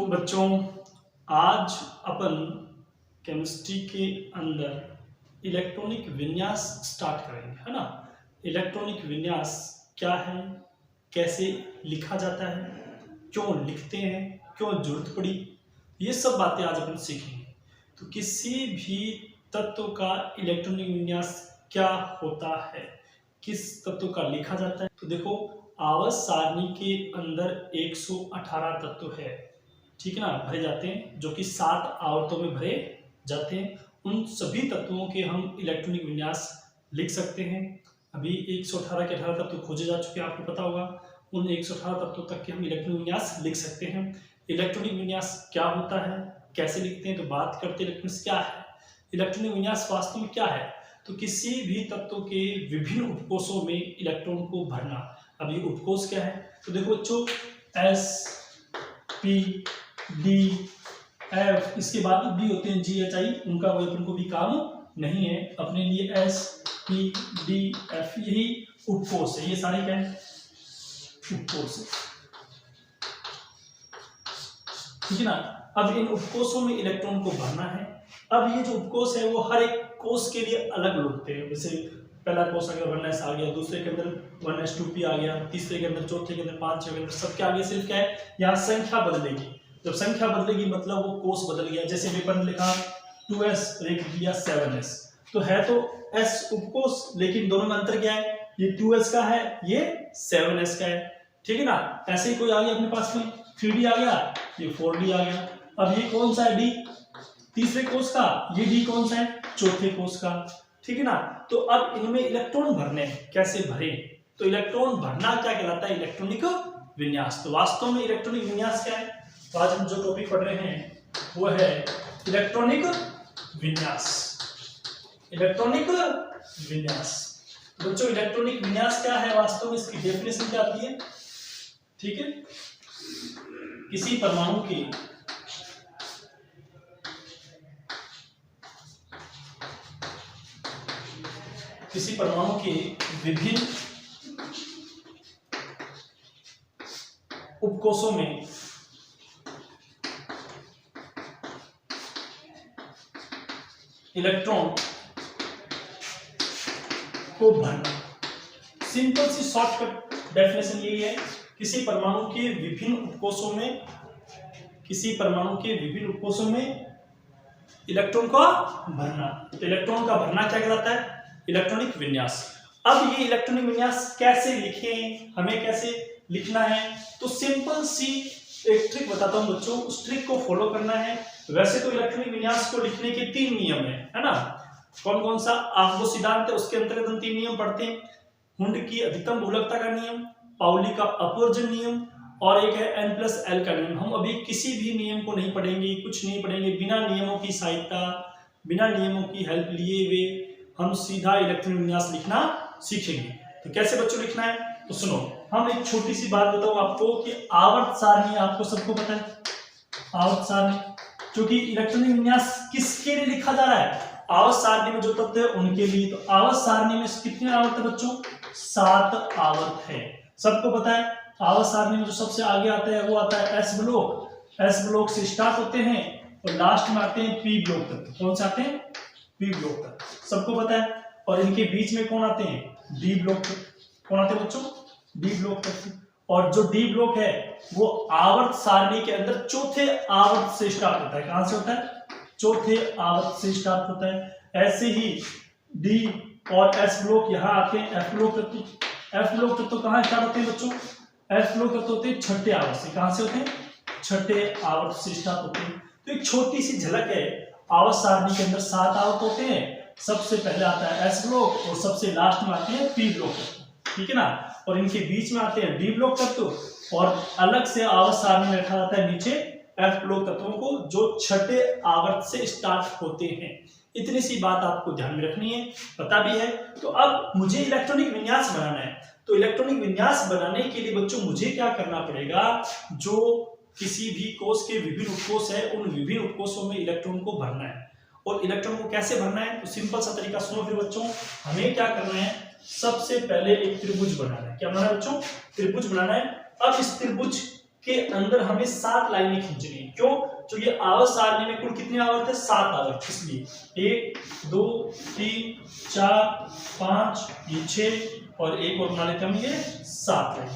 बच्चों, आज अपन केमिस्ट्री के अंदर इलेक्ट्रॉनिक विन्यास स्टार्ट करेंगे, है ना। इलेक्ट्रॉनिक विन्यास क्या है, कैसे लिखा जाता है, क्यों लिखते हैं, क्यों जरूरत पड़ी, ये सब बातें आज अपन सीखेंगे। तो किसी भी तत्व का इलेक्ट्रॉनिक विन्यास क्या होता है, किस तत्व का लिखा जाता है। तो देखो, आवर्त सारणी के अंदर 118 तत्व है, ठीक है ना, भरे जाते हैं, जो कि 7 आवर्तों में भरे जाते हैं। उन सभी तत्वों के हम इलेक्ट्रॉनिक विन्यास लिख सकते हैं। अभी 118 के 18 तत्व खोजे जा चुके हैं, आपको पता होगा। उन 118 तत्वों तक के हम इलेक्ट्रॉनिक विन्यास लिख सकते हैं। इलेक्ट्रॉनिक विन्यास क्या होता है, कैसे लिखते हैं, तो बात करते हैं इलेक्ट्रॉनिक क्या है। इलेक्ट्रॉनिक विन्यास वास्तव में क्या है, तो किसी भी तत्व के विभिन्न उपकोषों में इलेक्ट्रॉन को भरना। अब ये उपकोष क्या है, तो देखो बच्चों, एस पी डी एफ, इसके बाद भी होते हैं जी एच आई, उनका कोई अपन को भी काम नहीं है। अपने लिए एस पी डी एफ यही उपकोष है, ये सारे क्या है, उपकोष है, ठीक है ना। अब इन उपकोषों में इलेक्ट्रॉन को भरना है। अब ये जो उपकोष है वो हर एक कोष के लिए अलग होते हैं। जैसे पहला कोष आ गया 1s आ गया, दूसरे के अंदर 1s2p आ गया, तीसरे के अंदर, चौथे के अंदर, पांचवे के अंदर, सबके आगे सिर्फ क्या है, यहाँ संख्या बदलेगी। जब संख्या बदलेगी मतलब वो कोष बदल गया। जैसे पेपर में लिखा 2s, लिख दिया 7s, तो है तो s उपकोष, लेकिन दोनों में अंतर क्या है, ये 2s का है, ये 7s का है, ठीक है ना। ऐसे ही कोई आ गया अपने पास में 3d आ गया, ये 4d आ गया। अब ये कौन सा है, d तीसरे कोष का, ये d कौन सा है, चौथे कोष का, ठीक है ना। तो अब इनमें इलेक्ट्रॉन भरने हैं, कैसे भरे, तो इलेक्ट्रॉन भरना क्या कहलाता है, इलेक्ट्रॉनिक विन्यास। तो वास्तव में इलेक्ट्रॉनिक विन्यास क्या है, तो आज हम जो टॉपिक पढ़ रहे हैं वो है इलेक्ट्रॉनिक विन्यास। इलेक्ट्रॉनिक विन्यास बच्चों, इलेक्ट्रॉनिक विन्यास क्या है, वास्तव में इसकी डेफिनेशन क्या आती है, ठीक है। किसी परमाणु के विभिन्न उपकोषों में इलेक्ट्रॉन को भरना। सिंपल सी शॉर्टकट डेफिनेशन यही है, किसी परमाणु के विभिन्न उपकोषों में इलेक्ट्रॉन का भरना। तो इलेक्ट्रॉन का भरना क्या कहलाता है, इलेक्ट्रॉनिक विन्यास। अब ये इलेक्ट्रॉनिक विन्यास कैसे लिखें, हमें कैसे लिखना है, तो सिंपल सी एक ट्रिक बताता हूं बच्चों, उस ट्रिक को फॉलो करना है। वैसे तो इलेक्ट्रॉनिक विन्यास को लिखने के 3 नियम है ना। कौन कौन सा, आपको सिद्धांत है, उसके अंतर्गत हम 3 नियम पढ़ते हैं। हुंड की अधिकतम बहुलकता का नियम, पाउली का अपवर्जन नियम, और एक है n+l का नियम। हम अभी किसी भी नियम को नहीं पढ़ेंगे, कुछ नहीं पढ़ेंगे, बिना नियमों की सहायता, बिना नियमों की हेल्प लिए हुए हम सीधा इलेक्ट्रॉनिक विन्यास लिखना सीखेंगे। तो कैसे बच्चों लिखना है, तो सुनो, हम एक छोटी सी बात बताऊं आपको कि आवर्त सारणी आपको सबको पता है, आवर्त सारणी, क्योंकि इलेक्ट्रॉनिक विन्यास किसके लिए लिखा जा रहा है, आवर्त सारणी में जो तत्व है उनके लिए। तो आवर्त सारणी में कितने आवर्त है बच्चों, 7 आवर्त है, सबको पता है। आवर्त सारणी में जो सबसे आगे आता है वो आता है एस ब्लॉक। एस ब्लॉक से स्टार्ट होते हैं और लास्ट में आते हैं पी ब्लॉक तक। कौन से आते हैं, पी ब्लॉक तक, सबको पता है। और इनके बीच में कौन आते हैं, डी ब्लॉक तक। कौन आते हैं बच्चों, डी ब्लॉक तक। और जो डी ब्लॉक है वो आवर्त सारणी के अंदर चौथे आवर्त से स्टार्ट होता है। कहां से होता है, चौथे आवर्त से स्टार्ट होता है। ऐसे ही डी और एस ब्लॉक यहाँ आते हैं एफ ब्लॉक तक। एफ ब्लॉक तक तो कहां स्टार्ट होते हैं बच्चों, एफ ब्लॉक तक तो होते हैं छठे आवर्त से। कहां से होते हैं, छठे आवर्त से स्टार्ट होते हैं। तो एक छोटी सी झलक है, आवर्त सारणी के अंदर 7 आवर्त होते हैं। सबसे पहले आता है एस ब्लॉक और सबसे लास्ट में आते हैं पी ब्लॉक तत्व, ठीक है ना। और इनके बीच में आते हैं डी ब्लॉक तत्व और अलग से आवर्त सारणी में रखा जाता है नीचे एफ ब्लॉक तत्वों को, जो छठे आवर्त से स्टार्ट होते हैं। इतनी सी बात आपको ध्यान में रखनी है, पता भी है। तो अब मुझे इलेक्ट्रॉनिक विन्यास बनाना है, तो इलेक्ट्रॉनिक विन्यास बनाने के लिए बच्चों मुझे क्या करना पड़ेगा, जो किसी भी कोष के विभिन्न उपकोष है उन विभिन्न उपकोषों में इलेक्ट्रॉन को भरना है। और इलेक्ट्रॉन को कैसे भरना है, तो सिंपल सा तरीका सुनो फिर बच्चों। हमें क्या करना है, सबसे पहले एक त्रिभुज बनाना है। क्या बनाना है बच्चों, त्रिभुज बनाना है। अब इस त्रिभुज के अंदर हमें 7 लाइनें खींचनी है। क्यों? जो ये आवर्त सारणी में कुल कितने आवर्त है? 7 आवर्त। इसलिए 1 2 3 4 5 ये 6 और एक और बना लेते हैं हम ये 7 लाइन।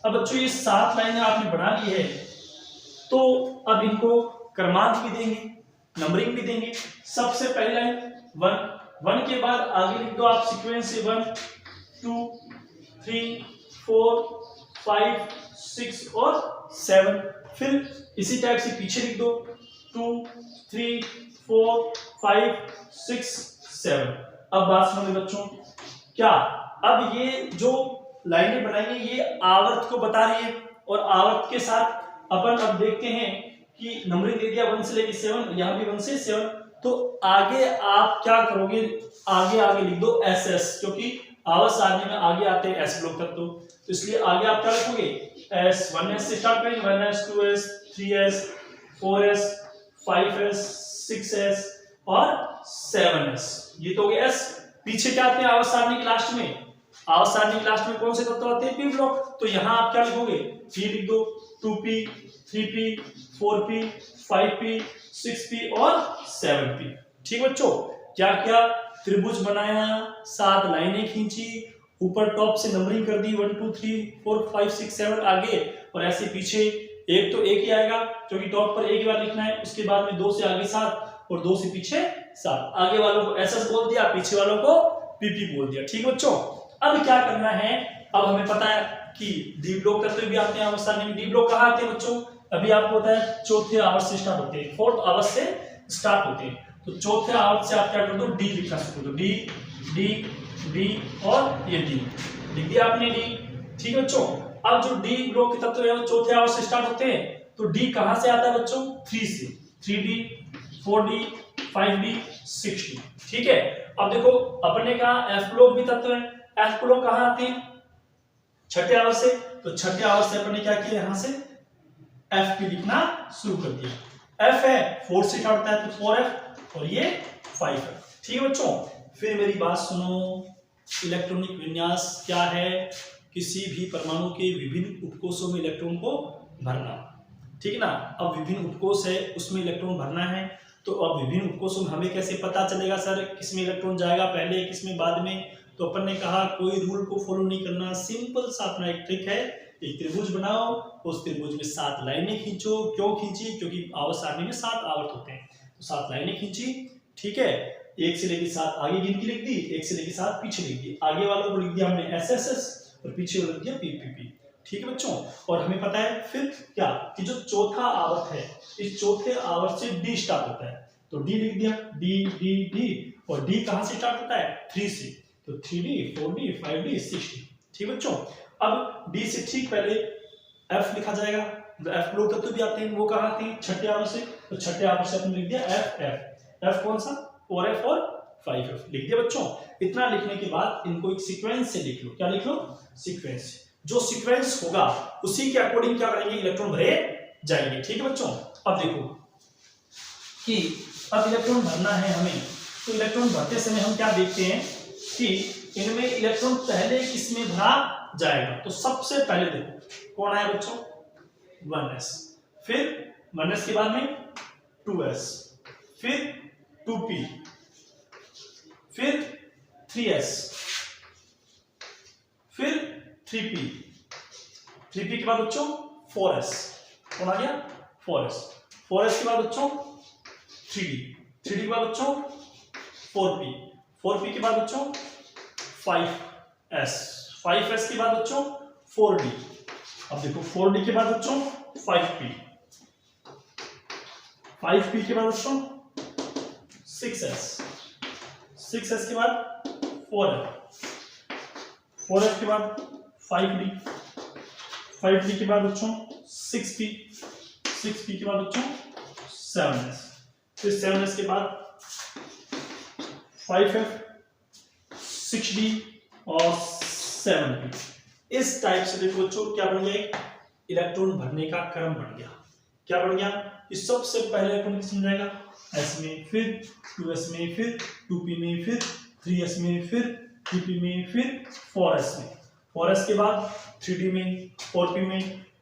अब बच्चों ये 7 लाइनें आपने बना ली है, तो अब इनको क्रमांक भी देंगे, नंबरिंग भी देंगे। सबसे पहली लाइन 1 के बाद आगे लिख दो आप सीक्वेंस से 1 2 3 4 5 6 और 7। फिर इसी टाइप से पीछे लिख दो 2 3 4 5 6 7। अब बात सुनो बच्चों, क्या अब ये जो लाइनें बनाई है ये आवर्त को बता रही है, और आवर्त के साथ अपन अब देखते हैं कि नंबरिंग दे दिया 1 से लेकर 7, यहां भी 1 से 7। तो आगे आप क्या करोगे, आगे लिख दो SS, क्योंकि आवर्त सारणी में आगे आते हैं S ब्लॉक तक। तो इसलिए आगे आप क्या लिखोगे? S 1S से स्टार्ट करेंगे, 1S 2S 3S 4S 5S 6S और 7S। ये तो हो गया S। पीछे क्या आते हैं आवर्त सारणी की लास्ट में? आवर्त सारणी की लास्ट में कौन से तत्व आते हैं? P block. तो यहाँ आप क्या लिखोगे? P लिख दो, 2P 3P 4P 5P 6P और 7P। ठीक बच्चों, क्या क्या त्रिभुज बनाया, 7 लाइनें खींची, ऊपर टॉप से नंबरिंग कर दी 1 2 3 4 5 6 7 आगे, और ऐसे पीछे एक तो एक ही आएगा क्योंकि टॉप पर एक ही बार लिखना है, उसके बाद में 2 से आगे 7 और 2 से पीछे 7। आगे वालों को SS बोल दिया, पीछे वालों को PP बोल दिया। ठीक बच्चों, अब क्या करना है? अब हमें पता है कि डी ब्लॉक तत्व भी आते हैं आवर्त सारणी में। डी ब्लॉक कहाँ आते हैं बच्चों? अभी आपको पता है चौथे आवर्त से स्टार्ट होते हैं, 4th आवर्त से स्टार्ट होते हैं। तो चौथे आवर्त से आप क्या कर दो? डी लिखना शुरू कर दो, डी डी डी और ये डी लिख दिया आपने, डी। ठीक है बच्चों, अब जो डी ब्लॉक के तत्व है वो चौथे आवर्त से स्टार्ट होते हैं। तो डी कहां से आता है बच्चों? 3 से, 3D 4D 5D 6D। ठीक है, अब देखो अपने कहा एफ ब्लॉक भी तत्व है, एफ ब्लॉक कहां आते हैं? छठे आवर्त से। तो छठे आवर्त से अपने क्या किया, यहां से एफ भी लिखना शुरू कर दिया। एफ है 4 से स्टार्ट होता है तो 4F और ये 5F। ठीक है बच्चों, फिर मेरी बात सुनो, इलेक्ट्रॉनिक विन्यास क्या है? किसी भी परमाणु के विभिन्न उपकोषों में इलेक्ट्रॉन को भरना। ठीक है ना, अब विभिन्न उपकोष है उसमें इलेक्ट्रॉन भरना है, तो अब विभिन्न उपकोषों में हमें कैसे पता चलेगा सर किसमें इलेक्ट्रॉन जाएगा पहले, किसमें बाद में? तो अपन ने कहा कोई रूल को फॉलो नहीं करना, सिंपल सा अपना एक ट्रिक है, एक त्रिभुज बनाओ, उस त्रिभुज में 7 लाइनें खींचो। क्यों खींची? क्योंकि आवर्त सारणी में 7 आवर्त होते हैं, तो 7 लाइनें खींची। ठीक है, 1 से लेकर 7 आगे गिन के लिख दी, 1 से लेकर 7 पीछे लिख दी। आगे वालों को लिख दिया हमने SSS और पीछे वालों लिख दिया PPP। ठीक है बच्चों, और हमें पता है फिर क्या कि जो चौथा आवर्त है, इस चौथे आवर्त से D स्टार्ट होता है, तो D लिख दिया, D और D कहां से स्टार्ट होता है? 3 से, तो 3D 4D 5D 6D। ठीक बच्चों, अब D से ठीक पहले F लिखा जाएगा। F ब्लॉक तत्व भी आते हैं, वो कहां आते हैं? छठे आवर्त से। तो छठे आवर्त से आपने लिख दिया F कौन सा? 4F और 5F लिख दिया बच्चों। इतना लिखने के बाद इनको एक सीक्वेंस से लिख लो। क्या लिख लो? सीक्वेंस। जो सीक्वेंस होगा उसी के अकॉर्डिंग क्या करेंगे? इलेक्ट्रॉन भरे जाएंगे। ठीक है बच्चों, अब देखो कि अब इलेक्ट्रॉन भरना है हमें, तो इलेक्ट्रॉन भरते समय हम क्या देखते हैं कि इनमें इलेक्ट्रॉन पहले किसमें भरा जाएगा। तो सबसे पहले देखो कौन आया बच्चों? 1s, फिर 1s के बाद में 2s, फिर 2p, फिर 3s, फिर 3p, 3p के बाद बच्चों 4s, कौन आ गया? 4s, 4s के बाद बच्चों 3d, 3d के बाद बच्चों 4p, 4p के बाद बच्चों 5s, 5s के बाद बच्चों 4d। अब देखो 4d के बाद बच्चों 5p, 5p के बाद बच्चों 6s, 6s के बाद 4f, 4f के बाद 5d, 5d के बाद बच्चों 6p, 6p के बाद बच्चों 7s, फिर 7s के बाद 5f, 6d और 7p। इस टाइप से देखो बच्चों क्या बन गया? इलेक्ट्रॉन भरने का क्रम बन गया। क्या बन गया? कि सबसे पहले इलेक्ट्रॉन किसमें जाएगा? S में, फिर 2s में, फिर 2p में, फिर 3s में, फिर 3p में, फिर 4s में, 4s के बाद 3d में, 4p में,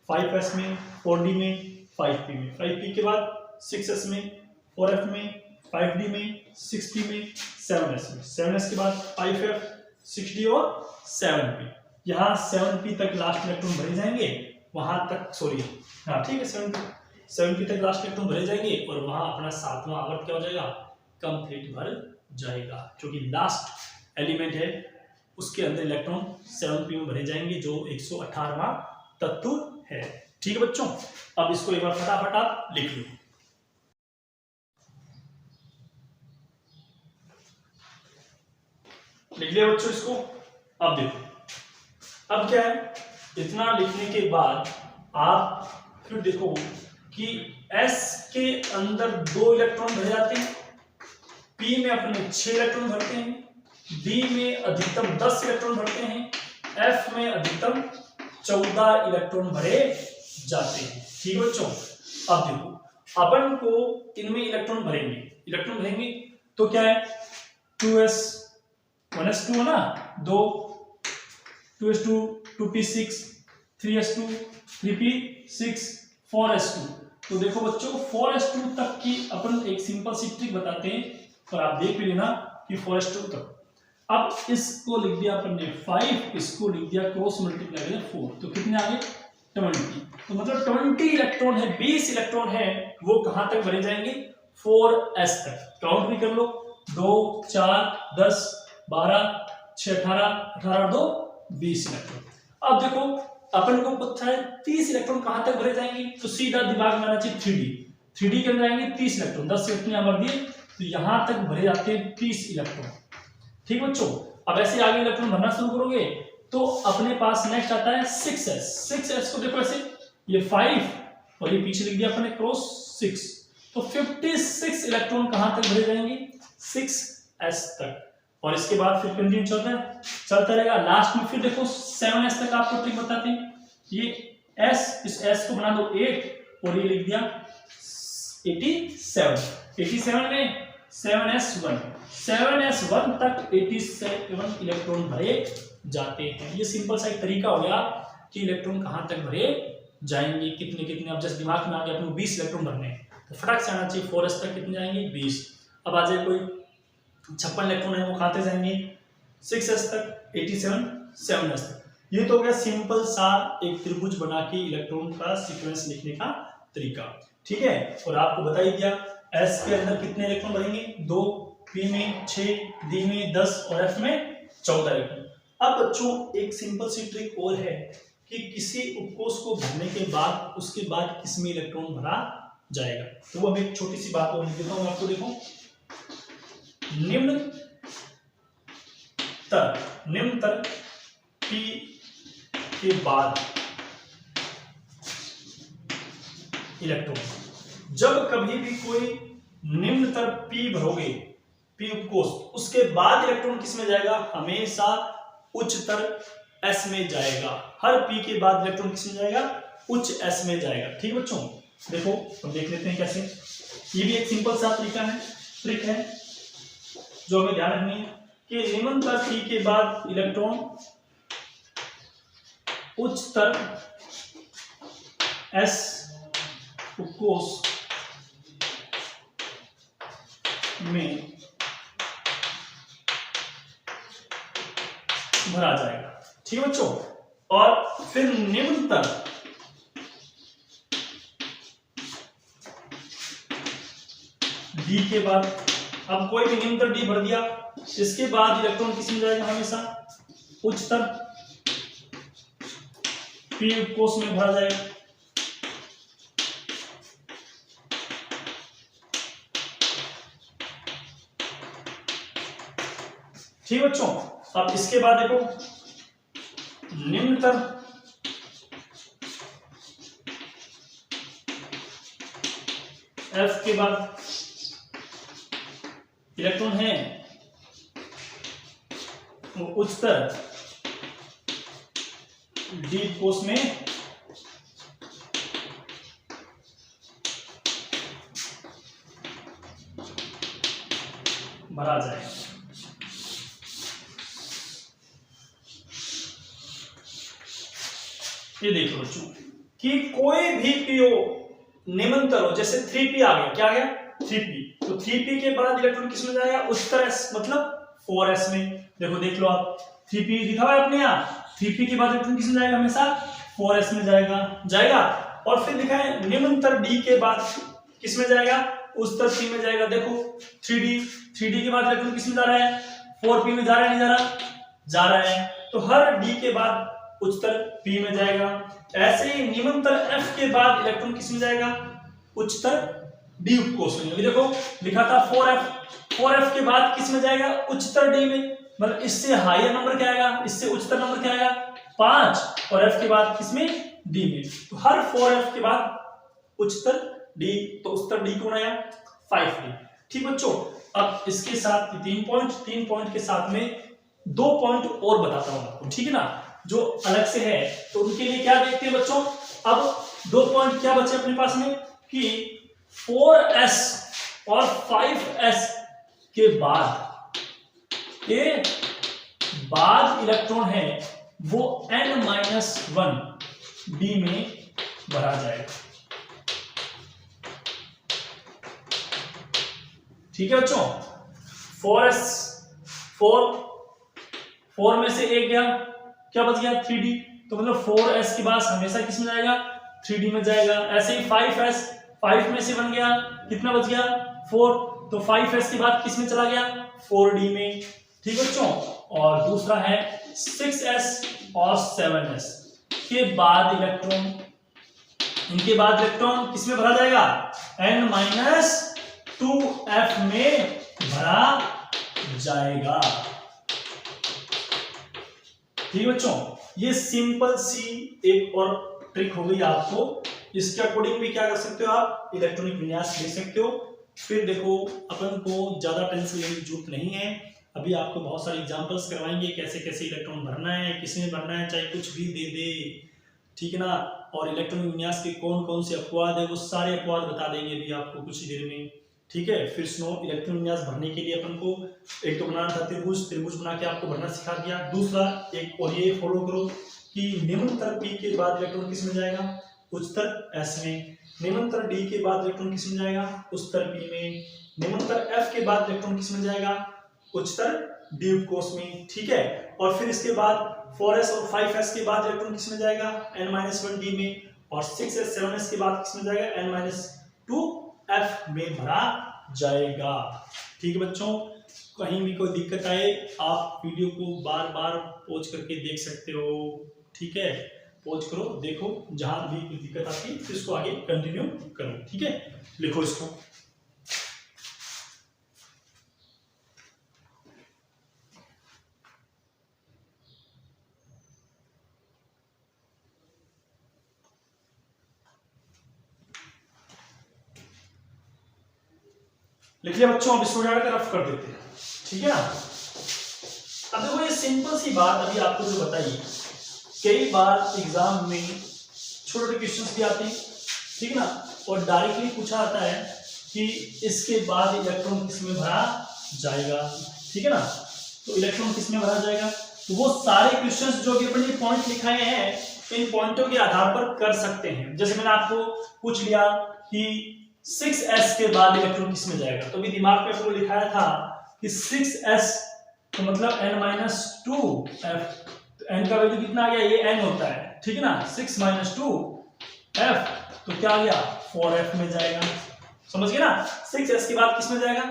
5s में, 4d में, 5p में, 5p के बाद 6s में, 4f में, 5d में, 6p में, 7s में, 7s के बाद 5f, 6d और 7p। यहाँ 7p तक लास्ट इलेक्ट्रॉन भरे जाएंगे, वहां तक सॉरी हाँ ठीक है 7p तक लास्ट इलेक्ट्रॉन भरे जाएंगे और वहां अपना 7वां आवर्त क्या हो जाएगा, कंप्लीट भर जाएगा। क्योंकि लास्ट एलिमेंट है उसके अंदर इलेक्ट्रॉन 7p में भरे जाएंगे जो 118वां तत्व है। ठीक है बच्चों, अब इसको एक बार फटाफट आप लिख लो। लिख लिया बच्चों इसको। अब देखो अब क्या है, इतना लिखने के बाद आप फिर देखो कि S के अंदर 2 इलेक्ट्रॉन भरे जाते हैं, P में अपने 6 इलेक्ट्रॉन भरते हैं, D में अधिकतम 10 इलेक्ट्रॉन भरते हैं, F में अधिकतम 14 इलेक्ट्रॉन भरे जाते हैं। ठीक है बच्चों, अब देखो अपन को इनमें इलेक्ट्रॉन भरेंगे तो क्या है 2s 1s2 है ना, 2s2 2p6 3s2 3p6 4s2। तो देखो बच्चों 4s2 तक की अपन एक सिंपल सी ट्रिक बताते हैं और आप देख भी लेना कि 4s2 तक। अब इसको लिख दिया अपन ने 5, इसको लिख दिया क्रॉस मल्टीप्लाई करें 4, तो कितने आ गए 20। तो मतलब 20 इलेक्ट्रॉन है, 20 इलेक्ट्रॉन है वो कहां तक भरे जाएंगे 4s तक। काउंट भी कर लो 2 4 10 12 6 18 18 2 20 इलेक्ट्रॉन। अब देखो अपन को पता है 30 इलेक्ट्रॉन कहां तक भरे जाएंगे, तो सीधा दिमाग में आना चाहिए 3D के अंदर आएंगे 30 इलेक्ट्रॉन, 10 से इतने नंबर दिए तो यहां तक भरे जाते हैं 30 इलेक्ट्रॉन। ठीक बच्चों, अब ऐसे आगे इलेक्ट्रॉन भरना शुरू करोगे तो अपने पास नेक्स्ट आता है 6s को देखो ऐसे, ये 5 और ये पीछे लिख दिया अपने क्रॉस 6, तो 56 इलेक्ट्रॉन कहां तक भरे जाएंगे 6s तक। और इसके बाद फिर कंटिन्यू चलता रहेगा। लास्ट में फिर देखो 7s तक आपको ट्रिक बताते हैं, ये s, इस s को बना दो 8 और ये लिख दिया 87 में 7s1 तक 87 इलेक्ट्रॉन भरे जाते हैं। ये सिंपल सा एक तरीका हो गया कि इलेक्ट्रॉन कहां तक भरे जाएंगे, कितने कितने। अब जस्ट दिमाग में आ गया अपने 20 इलेक्ट्रॉन भरने हैं तो फटाक से आना चाहिए 4s तक कितने जाएंगे 20। अब आ जाए कोई 56 इलेक्ट्रॉन है वो खाते जाएंगे 6s तक 87 7s तक। ये तो हो गया सिंपल सा एक त्रिभुज बना के इलेक्ट्रॉन का सीक्वेंस लिखने का तरीका। ठीक है, और आपको बता ही दिया s के अंदर कितने इलेक्ट्रॉन भरेंगे 2, p में 6, d में 10 और f में 14 इलेक्ट्रॉन। अब बच्चों एक सिंपल सी ट्रिक और है कि किसी उपकोष को भरने के बाद उसके बाद किसमें इलेक्ट्रॉन भरा जाएगा। तो वो मैं एक छोटी सी बात और लिख देता हूं आपको। देखो निम्नतर P के बाद इलेक्ट्रॉन, जब कभी भी कोई निम्नतर P भरोगे P उपकोष, उसके बाद इलेक्ट्रॉन किसमें जाएगा हमेशा उच्चतर S में जाएगा। हर P के बाद इलेक्ट्रॉन किसमें जाएगा उच्च S में जाएगा। ठीक बच्चों, देखो हम देख लेते हैं कैसे। ये भी एक सिंपल सा ट्रिक है जो हमें ध्यान रखनी है कि निम्नतर P के बाद इलेक्ट्रॉन उच्चतर S उपकोष में भरा जाएगा। ठीक है बच्चों, और फिर निम्नतर D के बाद, अब कोई भी निम्नतर D भर दिया, इसके बाद इलेक्ट्रॉन किसमें जाएगा हमेशा उच्चतर P उपकोष में भरा जाएगा। ठीक बच्चों, अब इसके बाद देखो निम्नतर F के बाद इलेक्ट्रॉन है वो उच्चतर D कोष में भरा जाएगा। ये देखो बच्चों कि कोई भी पीओ निमंतर हो, जैसे 3p आ गया, क्या आ गया 3p, तो 3p के बाद इलेक्ट्रॉन किस में जाएगा, उच्चतर s मतलब 4s में। देखो देख लो आप 3p लिखा हुआ है अपने यहाँ, 3p के बाद इलेक्ट्रॉन किस में जाएगा, हमेशा 4s में जाएगा। और फिर लिखा है निमंतर d के बाद किस में जाएगा, उच्चतर p में जाएगा। देखो 3d के बाद इलेक्ट्रॉन किस में जा रहा है, 4p में जा रहा है, नहीं जा रहा है, तो हर d के बाद उच्चतर p में जाएगा। ऐसे ही निमंतर f के बाद इलेक्ट्रॉन किस में जाएगा, उच्चतर d उपकोष में। अभी देखो लिखा था 4f के बाद किस में जाएगा, उच्चतर d में, मतलब इससे हायर नंबर क्या आएगा, इससे उच्चतर नंबर क्या आएगा 5, और f के बाद किसमें d में, तो हर 4f के बाद उच्चतर d, तो उच्चतर d कौन आया 5d। ठीक बच्चों, अब इसके साथ 3 पॉइंट के साथ में 2 पॉइंट और बताता हूं आपको, ठीक है ना, जो अलग से है, तो उनके लिए क्या देखते हैं बच्चों। अब 2 पॉइंट क्या बचे अपने पास में कि 4s और 5s के बाद इलेक्ट्रॉन है वो n-1 d में भरा जाएगा। ठीक है बच्चों, 4 में से एक गया, क्या बच गया 3d, तो मतलब 4s के बाद हमेशा किस में जाएगा, 3d में जाएगा। ऐसे ही 5s, 5 में से 1 गया, कितना बच गया 4, तो 5s के बाद किस में चला गया 4d में। ठीक बच्चों, और दूसरा है 6s और 7s के बाद इलेक्ट्रॉन, इनके बाद इलेक्ट्रॉन किस में भरा जाएगा, n-2f में भरा जाएगा। ठीक बच्चों, ये सिंपल सी एक और ट्रिक हो गई आपको, इसके अकॉर्डिंग भी क्या कर सकते हो आप, इलेक्ट्रॉनिक विन्यास ले सकते हो। फिर देखो अपन को ज्यादा टेंशन लेने की जरूरत नहीं है, अभी आपको बहुत सारे एग्जांपल्स करवाएंगे कैसे कैसे इलेक्ट्रॉन भरना है, किसमें भरना है, चाहे कुछ भी दे दे, ठीक है ना। और इलेक्ट्रॉनिक विन्यास के कौन कौन से अपवाद है, वो सारे अपवाद बता देंगे अभी आपको कुछ ही देर में, ठीक है। फिर स्नो इलेक्ट्रॉन विन्यास भरने के लिए अपन को एक तो बनाना था त्रिभुज बना के आपको भरना सिखा दिया। दूसरा एक और ये फॉलो करो कि निम्नतर p के बाद इलेक्ट्रॉन किस में जाएगा, उच्चतर s में। निम्नतर d के बाद इलेक्ट्रॉन किस में जाएगा, उच्चतर p में। निम्नतर f के बाद इलेक्ट्रॉन किस में जाएगा, उच्चतर d उपकोष में, ठीक है। और फिर इसके बाद 4s और 5s के बाद इलेक्ट्रॉन किस में जाएगा, n-1 d में। और 6s 7s के बाद किस में जाएगा, n-2f में भरा जाएगा। ठीक है बच्चों, कहीं भी कोई दिक्कत आए आप वीडियो को बार बार पॉज करके देख सकते हो, ठीक है। पॉज करो, देखो, जहां भी कोई दिक्कत आती है फिर इसको आगे कंटिन्यू करो, ठीक है। लिखो इसको, लिख लिया बच्चों। अब इसको जाकर रफ कर देते हैं, ठीक है ना। अब देखो ये सिंपल सी बात अभी आपको जो बताई, कई बार एग्जाम में छोटे क्वेश्चंस भी आते हैं, ठीक है ना, और डायरेक्टली पूछा आता है कि इसके बाद इलेक्ट्रॉन किस में भरा जाएगा, ठीक है ना। तो इलेक्ट्रॉन किस में भरा जाएगा, तो वो सारे क्वेश्चंस जो कि अपने पॉइंट लिखाए हैं, इन पॉइंटों के आधार पर कर सकते हैं। जैसे मैंने आपको पूछ लिया कि 6s के बाद इलेक्ट्रॉन किस में जाएगा, तो भी दिमाग में आपको लिखाया था कि 6s तो मतलब n-2f, तो n का वैल्यू कितना आ गया, ये n होता है, ठीक है ना। 6 - 2f तो क्या आ गया 4f में जाएगा, समझ गए ना। 6s के बाद किस में जाएगा,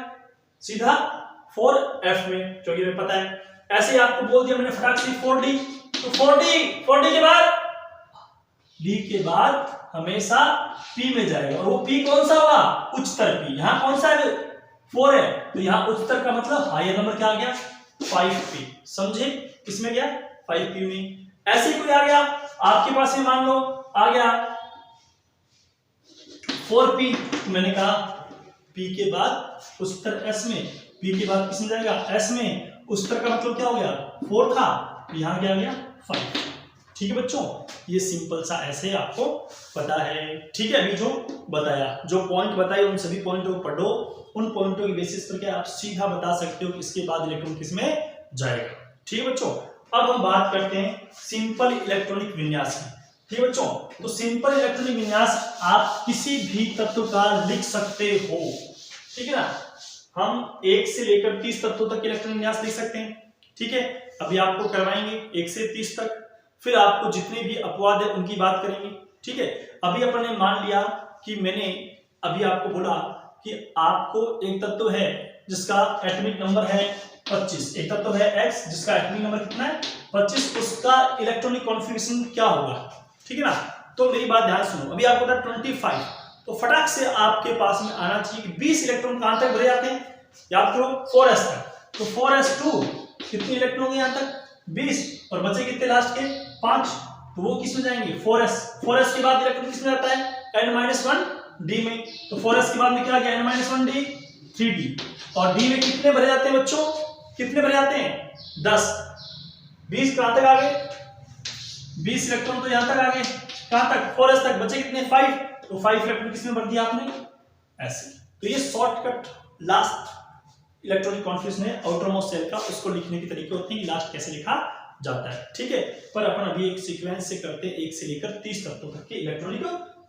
सीधा 4f में, जो कि हमें पता है। ऐसे ही आपको बोल दिया मैंने फटाक से 4d, तो 4d के बाद d के बाद हमेशा p में जाएगा, और वो p कौन सा होगा, उच्चतर p। यहाँ कौन सा है 4 है, तो यहाँ उच्चतर का मतलब हायर नंबर क्या आ गया 5p, समझे, किसमें गया 5p में। ऐसे ही कोई आ गया आपके पास में, मान लो आ गया 4p, तो मैंने कहा p के बाद उच्चतर s में, p के बाद किसमें जाएगा s में। उच्चतर का मतलब क्या हो गया 4 था, यहाँ क्या आ गया 5, ठीक है बच्चों। ये सिंपल सा ऐसे आपको पता है, ठीक है। अभी जो बताया, जो पॉइंट बताए, उन सभी पॉइंटों को पढ़ो, उन पॉइंटों के बेसिस पर क्या आप सीधा बता सकते हो कि इसके बाद इलेक्ट्रॉन किस में जाएगा, ठीक है बच्चों। अब हम बात करते हैं सिंपल इलेक्ट्रॉनिक विन्यास की। ठीक है बच्चों। तो सिंपल इलेक्ट्रॉनिक विन्यास आप किसी भी तत्व का लिख सकते हो, ठीक है ना। हम 1 से लेकर 30 तत्वों तक इलेक्ट्रॉनिक विन्यास लिख सकते हैं, ठीक है। अभी आपको करवाएंगे 1 से 30 तक, फिर आपको जितने भी अपवाद है उनकी बात करेंगे, ठीक है। अभी अपन ने मान लिया कि मैंने अभी आपको बोला कि आपको एक तत्व है जिसका एटॉमिक नंबर है 25, एक तत्व है X जिसका एटॉमिक नंबर कितना है 25, उसका इलेक्ट्रॉनिक कॉन्फ़िगरेशन क्या होगा, ठीक है ना। तो मेरी बात ध्यान सुनो, अभी आपको था 25, तो फटाक से आपके पास में आना चाहिए कि 20 इलेक्ट्रॉन कहां तक भरे जाते हैं, याद करो 4s तक। तो 4s2 कितने इलेक्ट्रॉन होंगे यहां तक 20, और बचे कितने लास्ट के 5, तो वो किस में जाएंगे 4s के बाद इलेक्ट्रॉन किस में जाता है n-1d में। तो 4s के बाद में क्या आ गया n-1d 3d, और d में कितने भरे जाते हैं बच्चों, कितने भरे जाते हैं 10, 20 कहां तक आ गए 20 इलेक्ट्रॉन तो यहां तक आ गए, कहां तक 4s तक, बचे कितने 5, तो 5 इलेक्ट्रॉन किसमें भर दिया आपने ऐसे। तो ये शॉर्टकट लास्ट इलेक्ट्रॉनिक कॉन्फ़िगरेशन है आउटर मोस्ट शेल का, उसको लिखने के तरीके होते हैं कि लास्ट कैसे लिखा जाता है, ठीक है। पर अपन अभी एक सीक्वेंस से करते हैं 1 से लेकर 30 तत्वों तक के इलेक्ट्रॉनिक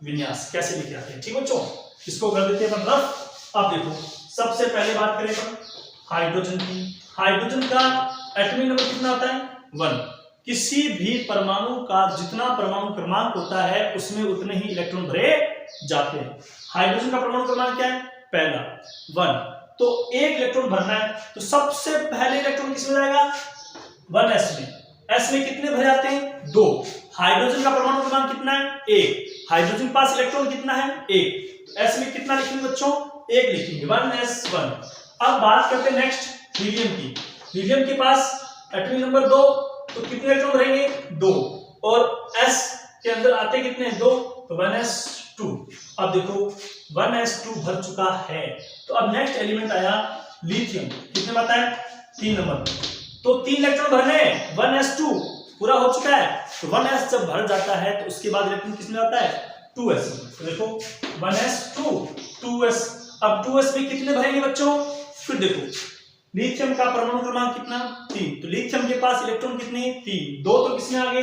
विन्यास कैसे लिखे जाते हैं, ठीक बच्चों। इसको कर देते हैं अपन रफ। अब देखो सबसे पहले बात करें अपन हाइड्रोजन की। हाइड्रोजन का एटॉमिक नंबर कितना होता है 1। किसी भी परमाणु का जितना परमाणु क्रमांक होता है उसमें उतने ही इलेक्ट्रॉन भरे जाते हैं। हाइड्रोजन का परमाणु क्रमांक क्या है पहला 1, तो एक इलेक्ट्रॉन भरना है, तो सबसे पहले इलेक्ट्रॉन किसमें जाएगा 1s में। s में कितने भरे जाते हैं 2। हाइड्रोजन का परमाणु क्रमांक कितना है 1, हाइड्रोजन के पास इलेक्ट्रॉन कितना है 1, s में कितना लिखेंगे बच्चों 1 लिखेंगे 1s1। अब बात करते हैं नेक्स्ट हीलियम की। हीलियम के पास एटॉमिक नंबर 2, तो कितने इलेक्ट्रॉन भरेंगे 2, और s के अंदर आते कितने 2, तो 1s2। अब देखो 1s2 भर चुका है, तो अब नेक्स्ट एलिमेंट आया लिथियम, कितने बताए 3 नंबर, तो 3 इलेक्ट्रॉन भरने 1s2 पूरा हो चुका है। तो 1s जब भर जाता है तो उसके बाद इलेक्ट्रॉन किसमें आता है 2s। तो देखो 1s2 2s, अब 2s में कितने भरेंगे बच्चों, फिर देखो लिथियम का परमाणु क्रमांक कितना 3, तो लिथियम के पास इलेक्ट्रॉन कितने 3, 2 तो किसमें आ गए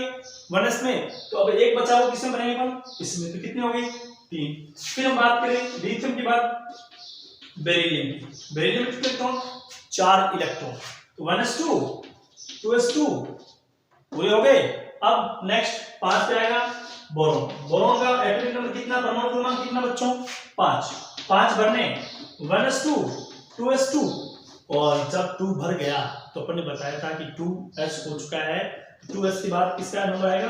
1s में, तो अब एक बचा हुआ किसमें भरेंगे अपन इसमें, तो कितने हो गए 3। फिर हम बात करें लिथियम के बाद बेरिलियम की। बेरिलियम में कितने इलेक्ट्रॉन 4 इलेक्ट्रॉन, तो 1s2 2s2 पूरे हो गए। अब नेक्स्ट 5 पे आएगा बोरॉन। बोरॉन का एटॉमिक नंबर कितना, परमाणु क्रमांक कितना बच्चों 5, 5 भरने 1s2 2s2, और जब 2 भर गया तो अपन ने बताया था कि 2s हो चुका है, 2s के बाद किसका नंबर आएगा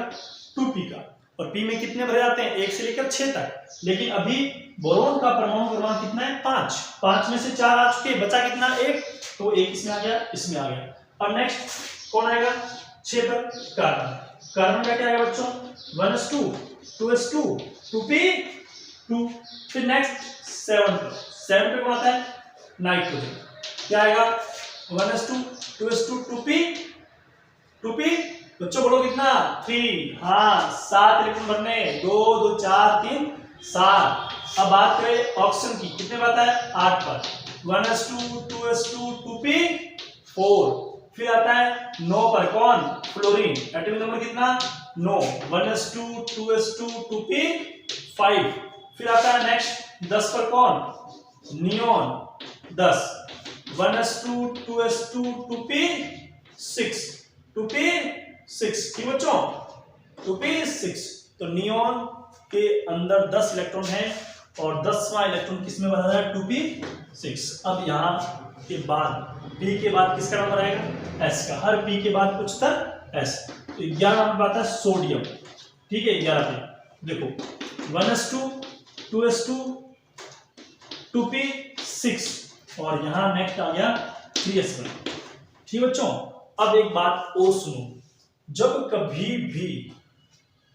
2p का, और p में कितने भरे जाते हैं 1 से लेकर 6 तक। लेकिन अभी बोरॉन का परमाणु क्रमांक कितना है 5, 5 में से 4 आ चुके, बचा कितना 1, तो 1 इसमें आ गया इसमें आ गया। और नेक्स्ट कौन आएगा 6 पर कार्बन। कार्बन का क्या आएगा बच्चों 1s2 2s2 2p 2। फिर नेक्स्ट 7 पे कौन आता है नाइट्रोजन, क्या आएगा 1s2 2s2 2p बच्चों बोलो कितना 3, हाँ 7 इलेक्ट्रॉन भरने 2 2 4 3 7। अब बात करें ऑक्सीजन की, कितने बात है 8 पर 1s2 2s2 2p 4। फिर आता है 9 पर कौन फ्लोरीन, एटॉमिक नंबर कितना 9 1s2 2s2 2p 5। फिर आता है नेक्स्ट 10 पर कौन नियोन 10 1s2 2s2 2p 6 ठीक बच्चों 2p6। तो नियोन के अंदर 10 इलेक्ट्रॉन है और 10वां इलेक्ट्रॉन किसमें बना है 2p6। अब यहाँ के बाद p के बाद किसका नंबर आएगा s का, हर p के बाद कुछ तर s। तो 11 नंबर आता है सोडियम, ठीक है 11 पे देखो 1s2 2s2 2p6, और यहाँ नेक्स्ट आ गया 3s1। ठीक बच्चों, अब एक बात और सुनो, जब कभी भी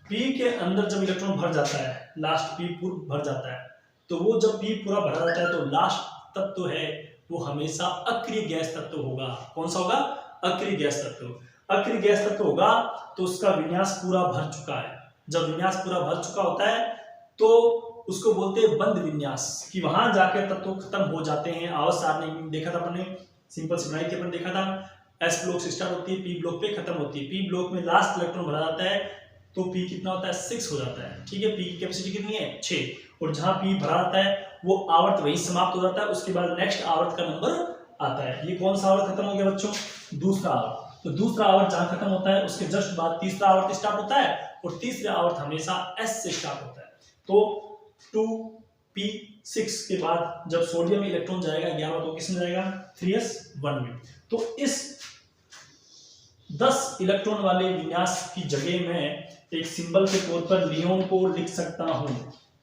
p के अंदर जब इलेक्ट्रॉन भर जाता है लास्ट p पूरा भर जाता है, तो वो जब p पूरा भरा जाता है तो लास्ट तत्व है वो हमेशा अक्रिय गैस तत्व होगा। कौन सा होगा अक्रिय गैस तत्व। अक्रिय गैस तत्व होगा तो उसका विन्यास पूरा भर चुका है। जब विन्यास पूरा भर चुका होता है तो उसको बोलते हैं बंद विन्यास, कि वहां जाकर तत्व खत्म हो जाते हैं। आवाज सारणी में देखा था अपने, सिंपल सी बनाई थी अपन, देखा था एस ब्लॉक से स्टार्ट होती है, पी ब्लॉक पे खत्म होती है। पी ब्लॉक में लास्ट इलेक्ट्रॉन भरा जाता है तो P कितना होता है 6 हो जाता है। ठीक है, P की कैपेसिटी कितनी है 6, और जहां P भरा आता है वो आवर्त वही समाप्त हो जाता है, उसके बाद नेक्स्ट आवर्त का नंबर आता है। ये कौन सा आवर्त खत्म हो गया बच्चों, दूसरा आवर्त। तो दूसरा आवर्त जहां खत्म होता है उसके जस्ट बाद तीसरा आवर्त स्टार्ट होता है, और तीसरा आवर्त हमेशा S से स्टार्ट होता है। तो 2p6 के बाद जब सोडियम में इलेक्ट्रॉन जाएगा 11 तो किसमें जाएगा 3s1 में। तो इस 10 इलेक्ट्रॉन वाले विन्यास की जगह में एक सिंबल के तौर पर नियोन को लिख सकता हूं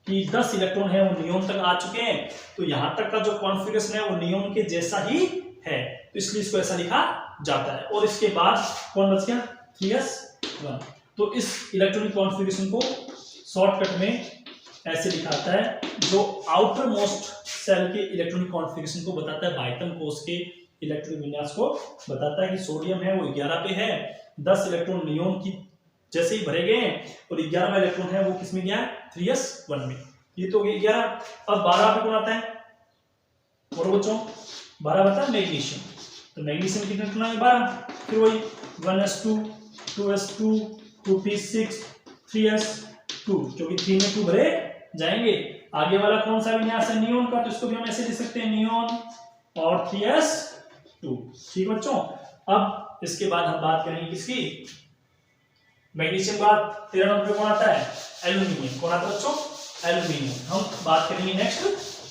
कि 10 इलेक्ट्रॉन है वो नियोन तक आ चुके हैं, तो यहां तक का जो कॉन्फ़िगरेशन है वो नियोन के जैसा ही है, तो इसलिए इसको ऐसा लिखा जाता है। और इसके बाद कौन बच गया 3s1। तो इस इलेक्ट्रॉनिक कॉन्फ़िगरेशन को शॉर्टकट में ऐसे लिखाता है, जो आउटर मोस्ट सेल के इलेक्ट्रॉनिक कॉन्फ़िगरेशन को बताता है, बाह्यतम कोश के इलेक्ट्रॉनिक विन्यास को बताता है कि सोडियम है वो 11 पे है, 10 इलेक्ट्रॉन नियोन की जैसे ही भरे गए हैं, और 11वां इलेक्ट्रॉन है वो किसमें गया है 3s1 में। ये तो 11। अब 12 पे कौन आता है, और बच्चों 12 बता मैग्नीशियम। तो मैग्नीशियम कितना है 12, फिर वही 1s2 2s2 2p6 3s2, क्योंकि 3 में 2 भरे जाएंगे। आगे वाला कौन सा विन्यास है नियोन का, तो इसको भी हम ऐसे लिख सकते हैं नियोन और 3s2। ठीक बच्चों, अब इसके बाद हम बात करेंगे किसकी, मैग्नीशियम के बाद 13 नंबर पे कौन आता है एल्यूमिनियम। कौन आता है बच्चों एल्यूमिनियम। हम बात करेंगे नेक्स्ट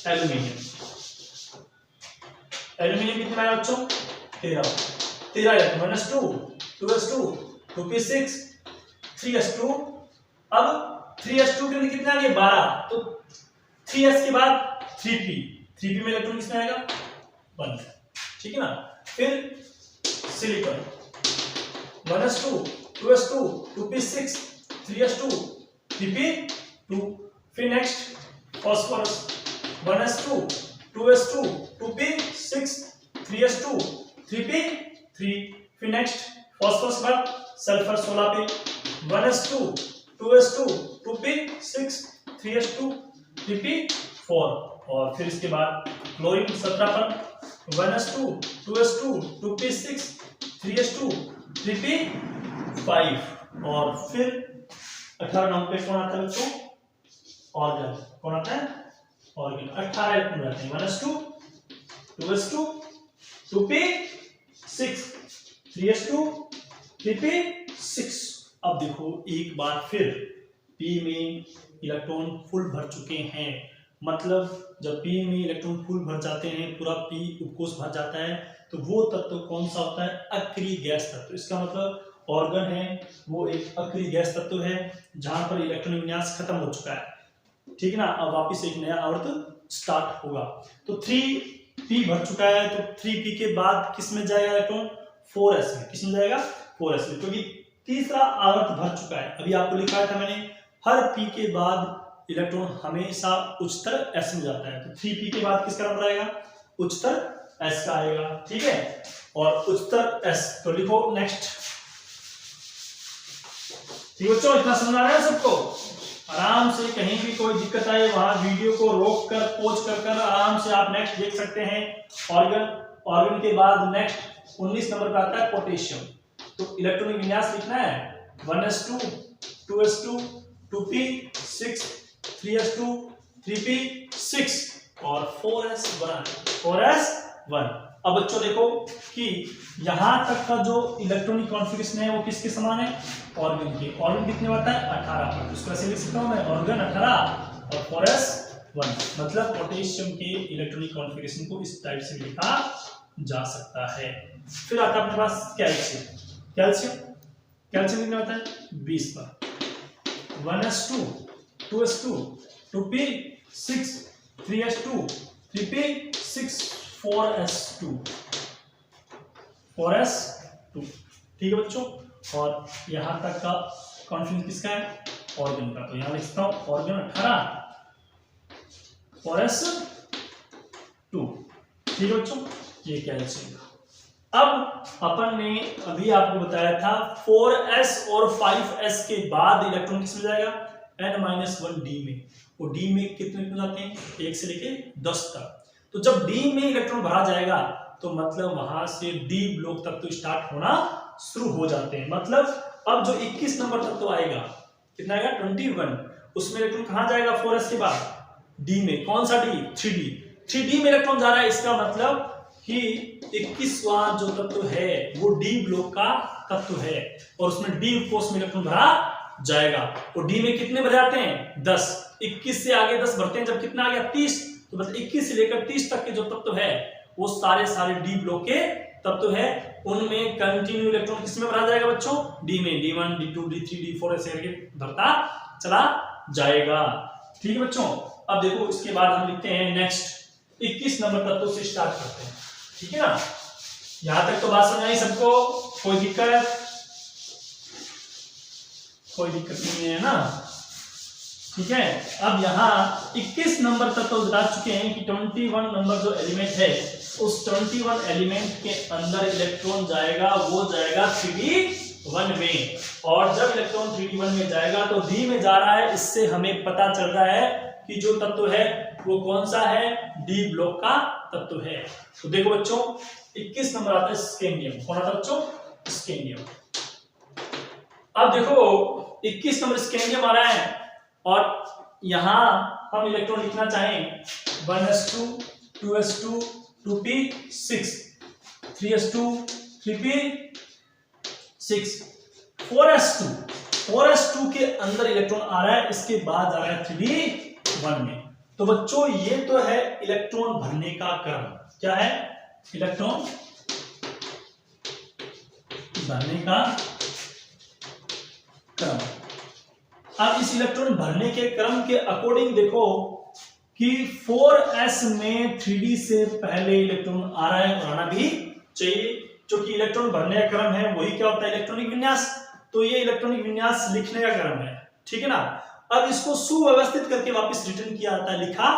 एल्यूमिनियम। एल्यूमिनियम कितना है बच्चों 13 electron 1s2 2s2 2p6 3s2। अब 3s2 के लिए कितना आ गया 12, तो 3s के बाद 3p में इलेक्ट्रॉन किसमें आएगा 1। ठीक है ना। फिर silicon 1s2 2s2 2p6 3s2 3p2। फिर next phosphorus 1s2 2s2 2p6 3s2 3p3। फिर नेक्स्ट फास्फोरस के बाद सल्फर 16 पे 1s2 2s2 2p6 3s2 3p4। और फिर इसके बाद क्लोरीन 17 पर 1s2 2s2 2p6 3s2 3p5। और फिर 18 नंबर पे कौन आता है बच्चों ऑर्गन। कौन आता है ऑर्गन। 18 इलेक्ट्रॉन रहते हैं 1s2 2s2 2p6 3s2 3p6। अब देखो एक बार फिर P में इलेक्ट्रॉन फुल भर चुके हैं, मतलब जब P में इलेक्ट्रॉन फुल भर जाते हैं पूरा P उपकोष भर जाता है, तो वो तत्व कौन सा होता है अक्रिय गैस तत्व। इसका मतलब ऑर्गन है वो एक अक्रिय गैस तत्व है जहां पर इलेक्ट्रॉनिक विन्यास खत्म हो चुका है। ठीक है ना। अब वापस एक नया आवर्त स्टार्ट होगा। तो 3p भर चुका है, तो 3p के बाद किस में जाएगा इलेक्ट्रॉन 4s में। किस में जाएगा 4s में, क्योंकि तीसरा आवर्त भर चुका है। अभी आपको लिखा था मैंने हर p के बाद इलेक्ट्रॉन हमेशा उच्चतर s में जाता है। तो 3p के बाद किसका नंबर आएगा उच्चतर s का आएगा। ठीक है, और उच्चतर s तो लिखो नेक्स्ट। ठीक बच्चों, इतना समझ आ रहा है सबको। आराम से कहीं भी कोई दिक्कत आए वहां वीडियो को रोक कर पॉज कर आराम से आप नेक्स्ट देख सकते हैं। ऑर्गन के बाद नेक्स्ट 19 नंबर पर आता है पोटेशियम। तो इलेक्ट्रॉनिक विन्यास लिखना है 1s2 2s2 2p6 3s2 3p6 और 4s1। अब बच्चों देखो कि यहां तक का जो इलेक्ट्रॉनिक कॉन्फ़िगरेशन है वो किसके समान है ऑर्गन के। ऑर्गन कितने होता है 18 पर, उसको ऐसे लिख सकता हूं मैं ऑर्गन 18 और 4s1। मतलब पोटेशियम के इलेक्ट्रॉनिक कॉन्फ़िगरेशन को इस टाइप से लिखा जा सकता है। फिर आता है अपने पास कैल्शियम कितने होता है 20 पर 1s2 2s2 2p6 3s2 3p6 4s2। ठीक है बच्चों, और यहां तक का कॉन्फिडेंस किसका है ऑर्गन का। तो यहां लिखता हूं ऑर्गन 18 4s2। ठीक है बच्चों, ये कैल्शियम का। अब अपन ने अभी आपको बताया था 4s और 5s के बाद इलेक्ट्रॉन किस में जाएगा n-1 d में। वो d में कितने जाते हैं 1 से लेके 10 तक। तो जब d में इलेक्ट्रॉन भरा जाएगा तो मतलब वहां से d ब्लॉक तक तो स्टार्ट होना शुरू हो जाते हैं। मतलब अब जो 21 नंबर तक तो आएगा कितना आएगा 21। उसमें इलेक्ट्रॉन कहाँ जाएगा 4s के बाद डी में, कौन सा डी 3d, 3d में इलेक्ट्रॉन जा रहा है, इसका मतलब कि 21वां जो तत्व है वो डी ब्लॉक का तत्व है और उसमें डी कोष में इलेक्ट्रॉन भरा जाएगा। और डी में कितने भरे जाते हैं 10, 21 से आगे 10 भरते हैं, जब कितना आ गया 30, तो मतलब 21 से लेकर 30 तक के जो तत्व है वो सारे डी ब्लॉक के तत्व है, उनमें कंटिन्यू इलेक्ट्रॉन किसमें भरा जाएगा बच्चों डी में, d1 d2 d3 d4 ऐसे करके भरता चला जाएगा। ठीक है बच्चों, अब देखो इसके बाद हम लिखते हैं नेक्स्ट 21 नंबर तत्व से स्टार्ट करते हैं। ठीक है ना, यहां तक तो बात समझ आई सबको, कोई दिक्कत नहीं है ना। ठीक है, अब यहाँ 21 नंबर तक तो बता चुके हैं कि 21 नंबर जो एलिमेंट है उस 21 एलिमेंट के अंदर इलेक्ट्रॉन जाएगा, वो जाएगा 3d1 में, और जब इलेक्ट्रॉन 3d1 में जाएगा तो d में जा रहा है, इससे हमें पता चल रहा है कि जो तत्व है वो कौन सा है, डी ब्लॉक का तत्व है। तो देखो बच्चों 21 नंबर आता है स्कैंडियम, कौन आता है बच्चों स्कैंडियम। अब देखो 21 नंबर स्कैंडियम आ रहा है और यहां हम इलेक्ट्रॉन लिखना चाहें 1s2 2s2 2p6 3s2 3p6 4s2 के अंदर इलेक्ट्रॉन आ रहा है, इसके बाद आ रहा है 3d1 में। तो बच्चों ये तो है इलेक्ट्रॉन भरने का क्रम, क्या है इलेक्ट्रॉन भरने का क्रम। अब इस इलेक्ट्रॉन भरने के क्रम के अकॉर्डिंग देखो कि 4s में 3d से पहले इलेक्ट्रॉन आ रहा है और आना भी चाहिए, क्योंकि इलेक्ट्रॉन भरने का क्रम है वही क्या होता है इलेक्ट्रॉनिक विन्यास, तो ये इलेक्ट्रॉनिक विन्यास लिखने का क्रम है। ठीक है ना, अब इसको सुव्यवस्थित करके वापस रिटर्न किया जाता है, लिखा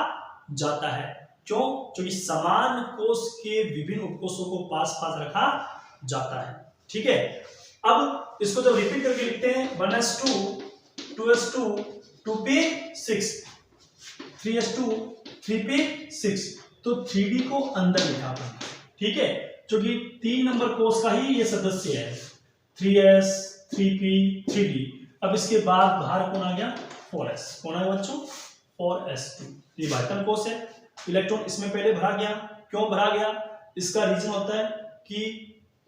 जाता है, क्यों, क्योंकि समान कोष के विभिन्न उपकोषों को पास पास रखा जाता है। ठीक है, अब इसको जब रिपीट करके लिखते हैं 1s2 2s2 2p6 3s2 3p6, तो 3d को अंदर लिखा आपने। ठीक है, क्योंकि 3 नंबर कोष का ही ये सदस्य है 3s 3p 3d। अब इसके बाद बाहर कौन आ गया 4s, कौन आ गया बच्चों 4s2, ये बाह्यतम कोष है, इलेक्ट्रॉन इसमें पहले भरा गया। क्यों भरा गया, इसका रीजन होता है कि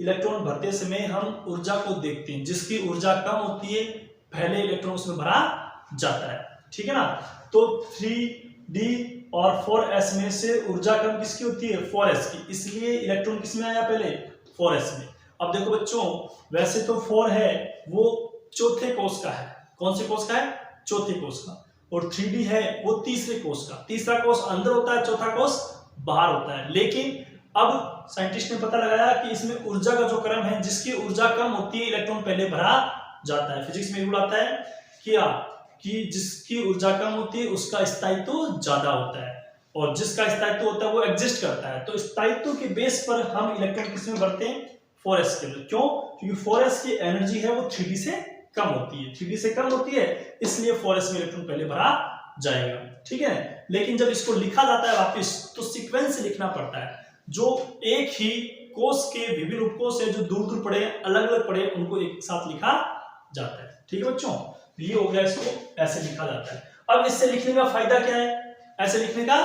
इलेक्ट्रॉन भरते समय हम ऊर्जा को देखते हैं, जिसकी ऊर्जा कम होती है पहले इलेक्ट्रॉन उसमें भरा जाता है। ठीक है ना, तो 3d और 4s में से ऊर्जा कम किसकी होती है 4s की, इसलिए इलेक्ट्रॉन किसमें आया पहले 4s में। अब देखो बच्चों वैसे तो 4 है वो चौथे कोष का है, कौन से कोष का है चौथे कोष का, और 3d है वो तीसरे कोष का, तीसरा कोष अंदर होता है चौथा कोष बाहर होता है। लेकिन अब साइंटिस्ट ने पता लगाया कि इसमें ऊर्जा का जो क्रम है, जिसकी ऊर्जा कम होती है इलेक्ट्रॉन पहले भरा जाता है। फिजिक्स में रूल आता है क्या कि जिसकी ऊर्जा कम होती है उसका स्थायित्व ज्यादा होता है, और जिसका स्थायित्व होता है वो एग्जिस्ट करता है। तो स्थायित्व के बेस पर हम इलेक्ट्रॉन किसमें भरते हैं 4s के अंदर, क्यों, क्योंकि 4s की एनर्जी है वो 3d से कम होती है, 3d से कम होती है, इसलिए 4s में इलेक्ट्रॉन पहले भरा जाएगा। ठीक है, लेकिन जब इसको लिखा जाता है वापस तो सीक्वेंस से लिखना पड़ता है, जो एक ही कोष के विभिन्न उपकोष है जो दूर दूर पड़े अलग अलग पड़े उनको एक साथ लिखा जाता है। ठीक है बच्चों, ये हो गया, इसको ऐसे लिखा जाता है। अब इससे लिखने का फायदा क्या है, ऐसे लिखने का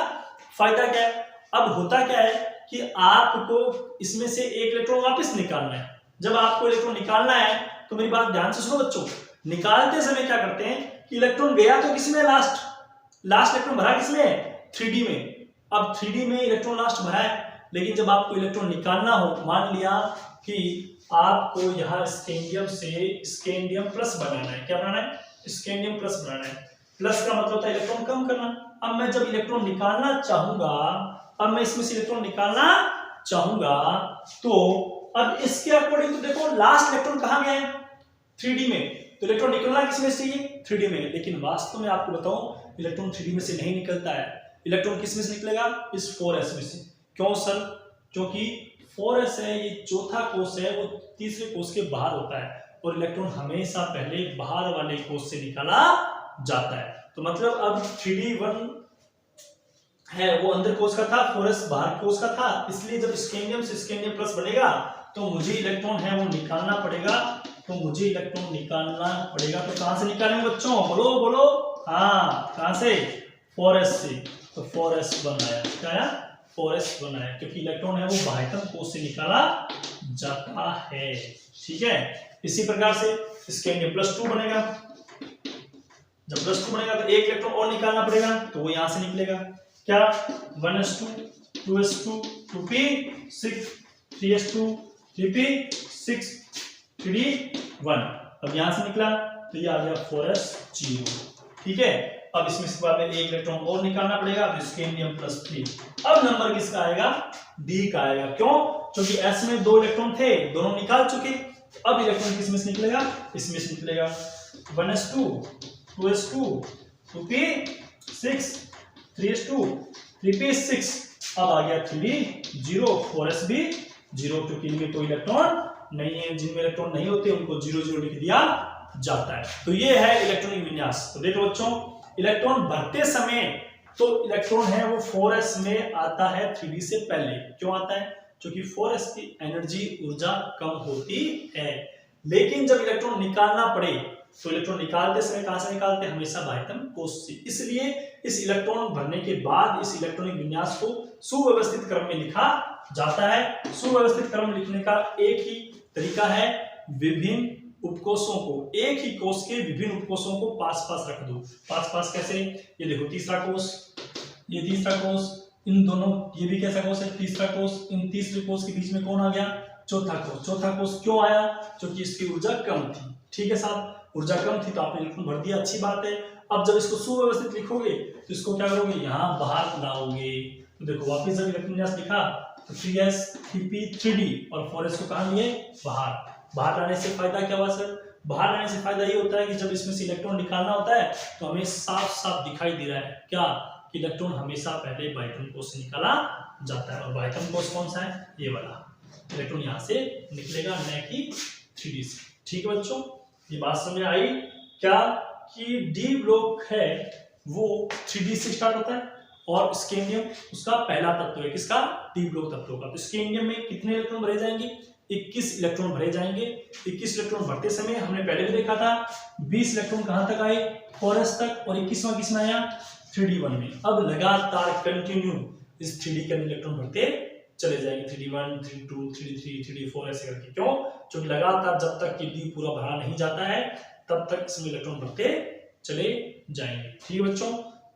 फायदा क्या है, अब होता क्या है कि आपको इसमें से एक इलेक्ट्रॉन वापस निकालना है। जब आपको इलेक्ट्रॉन निकालना है तो मेरी बात ध्यान से सुनो बच्चों, निकालते समय क्या करते हैं कि इलेक्ट्रॉन गया तो किसमें लास्ट इलेक्ट्रॉन भरा किसमें 3d में। अब 3d में इलेक्ट्रॉन लास्ट भरा है, लेकिन जब आपको इलेक्ट्रॉन निकालना हो, मान लिया कि आपको यहाँ स्कैंडियम से स्कैंडियम प्लस बनाना है, क्या बनाना है स्कैंडियम प्लस बनाना है, प्लस का मतलब होता है इलेक्ट्रॉन कम करना। अब मैं जब इलेक्ट्रॉन निकालना चाहूंगा, अब मैं इसमें से इलेक्ट्रॉन निकालना चाहूंगा तो अब इसके अकॉर्डिंग तो देखो लास्ट इलेक्ट्रॉन कहां गया है 3d में, तो इलेक्ट्रॉन निकलना किसमें से चाहिए 3d में, लेकिन वास्तव में आपको बताऊं इलेक्ट्रॉन 3d में से नहीं निकलता है, इलेक्ट्रॉन किस में से निकलेगा इस 4s में से। क्यों सर, क्योंकि 4s है ये चौथा कोष है वो तीसरे कोष के बाहर होता है, और इलेक्ट्रॉन हमेशा पहले बाहर वाले कोष से निकाला जाता है। तो मतलब अब 3d1 है वो अंदर कोष का था, 4s बाहर कोष का था, इसलिए जब स्कैंडियम से स्कैंडियम प्लस बनेगा तो मुझे इलेक्ट्रॉन है वो निकालना पड़ेगा तो मुझे इलेक्ट्रॉन निकालना पड़ेगा। तो कहां से निकालेंगे बच्चों, बोलो बोलो, हाँ कहां से, 4s से। तो 4s बनाया, क्या आया, 4s बनाया, क्योंकि इलेक्ट्रॉन है वो बाह्यतम कोश से निकाला जाता है। ठीक है, इसी प्रकार से इसके लिए +2 बनेगा। जब +2 बनेगा तो एक इलेक्ट्रॉन और निकालना पड़ेगा, तो वो यहां से निकलेगा, क्या, 1s2 2s2 2p6 3s2 3p6 3d1। अब यहां से निकला तो ये आ गया 4s0। ठीक है, अब इसमें से बाद में एक इलेक्ट्रॉन और निकालना पड़ेगा, तो इसके लिए +3। अब नंबर किसका आएगा, डी का आएगा। क्यों, क्योंकि s में 2 इलेक्ट्रॉन थे, दोनों निकाल चुके। अब इलेक्ट्रॉन किसमें से निकलेगा, इसमें से निकलेगा, 1s2 2s2 2p6 3s2 3p6। अब आ गया 3d0, 4s भी 0, क्योंकि इनमें कोई इलेक्ट्रॉन नहीं है, जिनमें इलेक्ट्रॉन नहीं होते उनको 0 0 लिख दिया जाता है। तो ये है इलेक्ट्रॉनिक विन्यास। तो देखो बच्चों, इलेक्ट्रॉन भरते समय तो इलेक्ट्रॉन है वो 4s में आता है 3d से पहले। क्यों आता है, क्योंकि 4s की एनर्जी ऊर्जा कम होती है। लेकिन जब इलेक्ट्रॉन निकालना पड़े तो इलेक्ट्रॉन निकालते समय कहां से निकालते हैं, हमेशा बाह्यतम कोश से। इसलिए इस इलेक्ट्रॉन भरने के बाद इस इलेक्ट्रॉनिक विन्यास को सुव्यवस्थित क्रम में लिखा जाता है। सुव्यवस्थित क्रम लिखने का एक ही तरीका है, विभिन्न उपकोषों को, एक ही कोष के विभिन्न उपकोषों को पास पास रख दो। पास पास कैसे, ये देखो तीसरा कोष, ये तीसरा कोष, इन दोनों, ये भी कैसा कोष है, तीसरा कोष, इन तीसरे कोष के बीच में कौन आ गया, चौथा कोष। चौथा कोष क्यों आया, क्योंकि इसकी ऊर्जा कम थी। ठीक है साहब, ऊर्जा कम थी तो आपने इलेक्ट्रॉन भर दिया, अच्छी बात है। अब जब इसको सुव्यवस्थित लिखोगे तो इसको क्या करोगे, यहाँ बाहर लाओगे। तो देखो वापिस जब इलेक्ट्रॉन विन्यास लिखा तो 3s 3p 3d और 4s को कहां लिए, बाहर लाने से फायदा क्या हुआ सर, बाहर लाने से फायदा ये होता है कि जब इसमें से इलेक्ट्रॉन निकालना होता है तो हमें साफ साफ दिखाई दे रहा है क्या, कि इलेक्ट्रॉन हमेशा पहले बाह्यतम कोश से निकाला जाता है। और बाह्यतम कोश कौन सा है, ये वाला, इलेक्ट्रॉन यहाँ से निकलेगा, न कि 3d से। ठीक है बच्चों, ये बात समझ आई क्या, कि डी ब्लॉक है वो 3d से स्टार्ट होता है और स्कैंडियम उसका पहला तत्व है, किसका, डी ब्लॉक तत्व का। तो स्कैंडियम में कितने इलेक्ट्रॉन भरे जाएंगे, 21 इलेक्ट्रॉन भरे जाएंगे। 21 इलेक्ट्रॉन भरते समय हमने पहले भी देखा था 20 इलेक्ट्रॉन कहां तक आए, 4s तक, और 21वां किसमें आया, 3d1 में। अब लगातार कंटिन्यू इस 3d के इलेक्ट्रॉन भरते चले जाएंगे, 3d1 3d2 3d3 3d4 ऐसे करके। क्यों, क्योंकि लगातार जब तक कि डी पूरा भरा नहीं जाता है तब तक इसमें इलेक्ट्रॉन भरते चले जाएंगे। ठीक है बच्चों,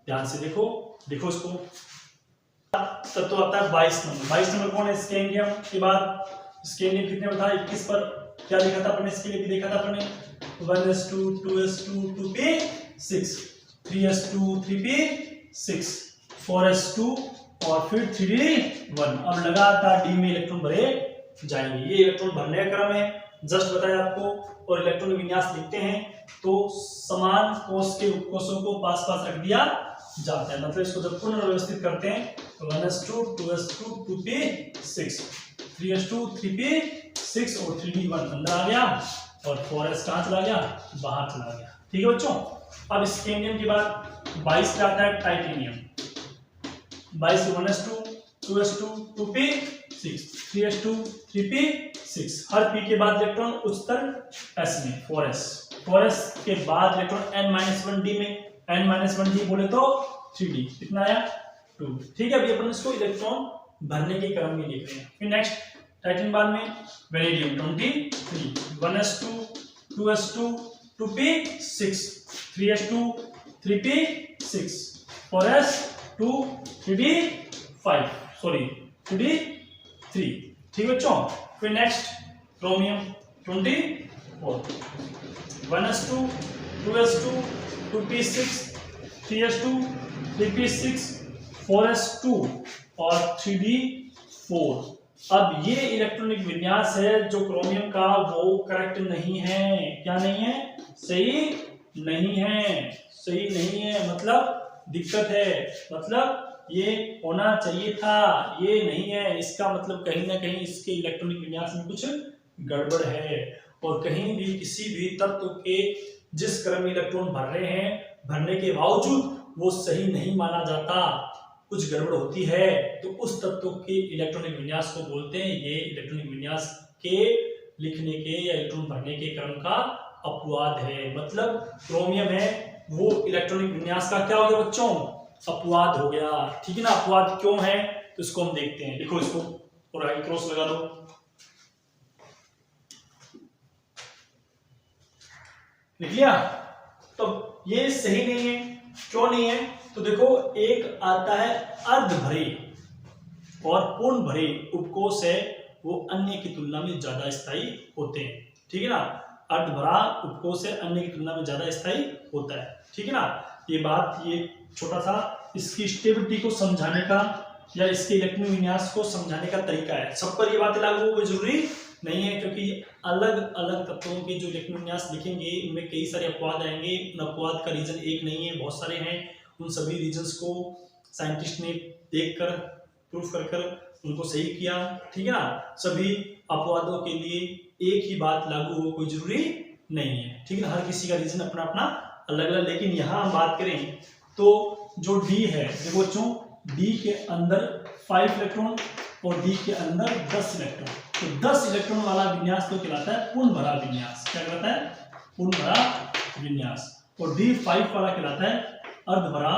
ध्यान से देखो, देखो इसको। तत्व आता है 22 नंबर। 22 नंबर कौन है, स्कैंडियम। के बाद स्कैंडियम कितने में था, 21 पर क्या लिखा था अपने, इसके लिए भी देखा था अपने, 1s2 2s2 2p6 3s2 3p6 4s2 और फिर 3d1। अब लगातार डी में इलेक्ट्रॉन भरे जाएंगे। ये इलेक्ट्रॉन भरने का क्रम है, जस्ट बताया आपको। और इलेक्ट्रॉन विन्यास लिखते हैं तो समान कोष के उपकोषों को पास पास रख दिया जाता है। मतलब इसको जब पुनर्व्यवस्थित करते हैं तो 1s2 2s2 2p6 3s2 3p6 और 3d1 अंदर आ गया और 4s कहां चला गया, बाहर चला गया। ठीक है बच्चों, अब स्कैंडियम के बाद 22 पे आता है titanium. 22 1s2 2s2 2p6 3s2 3p6। हर p के बाद इलेक्ट्रॉन उच्चतर s में 4s के बाद इलेक्ट्रॉन n-1d में, n-1d बोले तो 3d, कितना आया 2। ठीक है, अभी अपन इसको इलेक्ट्रॉन भरने के क्रम में लिख रहे हैं। फिर नेक्स्ट टाइटेनियम बाद में vanadium 23 1s2 2s2 2p6 3s2 3p6 4s 2 3d5 sorry 3d3। ठीक है बच्चों, फिर next chromium 24 1s2 2s2 2p6 3s2 3p6 4s2 और 3d4। अब ये इलेक्ट्रॉनिक विन्यास है जो क्रोमियम का, वो करेक्ट नहीं है। क्या नहीं है, सही नहीं है, सही नहीं है, मतलब दिक्कत है, मतलब ये होना चाहिए था, ये नहीं है। इसका मतलब कहीं ना कहीं इसके इलेक्ट्रॉनिक विन्यास में कुछ गड़बड़ है। और कहीं भी किसी भी तत्व के जिस क्रम में इलेक्ट्रॉन भर रहे हैं, भरने के बावजूद वो सही नहीं माना जाता, कुछ गड़बड़ होती है, तो उस तत्व के इलेक्ट्रॉनिक विन्यास को बोलते हैं, ये इलेक्ट्रॉनिक विन्यास के लिखने के या इलेक्ट्रॉन भरने के क्रम का अपवाद है। मतलब क्रोमियम है वो इलेक्ट्रॉनिक विन्यास का क्या हो गया बच्चों, अपवाद हो गया। ठीक है ना, अपवाद क्यों है तो इसको हम देखते हैं। लिखो इसको और राइट क्रॉस लगा दो। लिख लिया? तो ये सही नहीं है, क्यों नहीं है तो देखो, एक आता है अर्ध भरे और पूर्ण भरे उपकोष है, वो अन्य की तुलना में ज्यादा स्थायी होते हैं। ठीक है ना, अर्ध भरा उपकोष है अन्य की तुलना में ज्यादा स्थायी होता है। ठीक है ना, ये बात, ये छोटा सा इसकी स्टेबिलिटी को समझाने का या इसके इलेक्ट्रॉनिक विन्यास को समझाने का तरीका है। सब पर ये बातें लागू हो जरूरी नहीं है, क्योंकि अलग अलग तत्वों के जो इलेक्ट्रॉनिक विन्यास लिखेंगे उनमें कई सारे अपवाद आएंगे। उन अपवाद का रीजन एक नहीं है, बहुत सारे हैं। उन सभी रीजंस को साइंटिस्ट ने देखकर प्रूफ कर कर उनको सही किया। ठीक है ना, सभी अपवादों के लिए एक ही बात लागू हो कोई जरूरी नहीं है। ठीक है ना, हर किसी का रीजन अपना अपना अलग अलग। लेकिन यहाँ हम बात करें तो जो डी है, देखो बच्चों, डी के अंदर 5 इलेक्ट्रॉन और डी के अंदर 10 इलेक्ट्रॉन, तो 10 इलेक्ट्रॉन वाला विन्यास तो कहलाता है पूर्ण भरा विन्यास। क्या कहलाता है? पूर्ण भरा विन्यास। और D5 वाला कहलाता है अर्ध भरा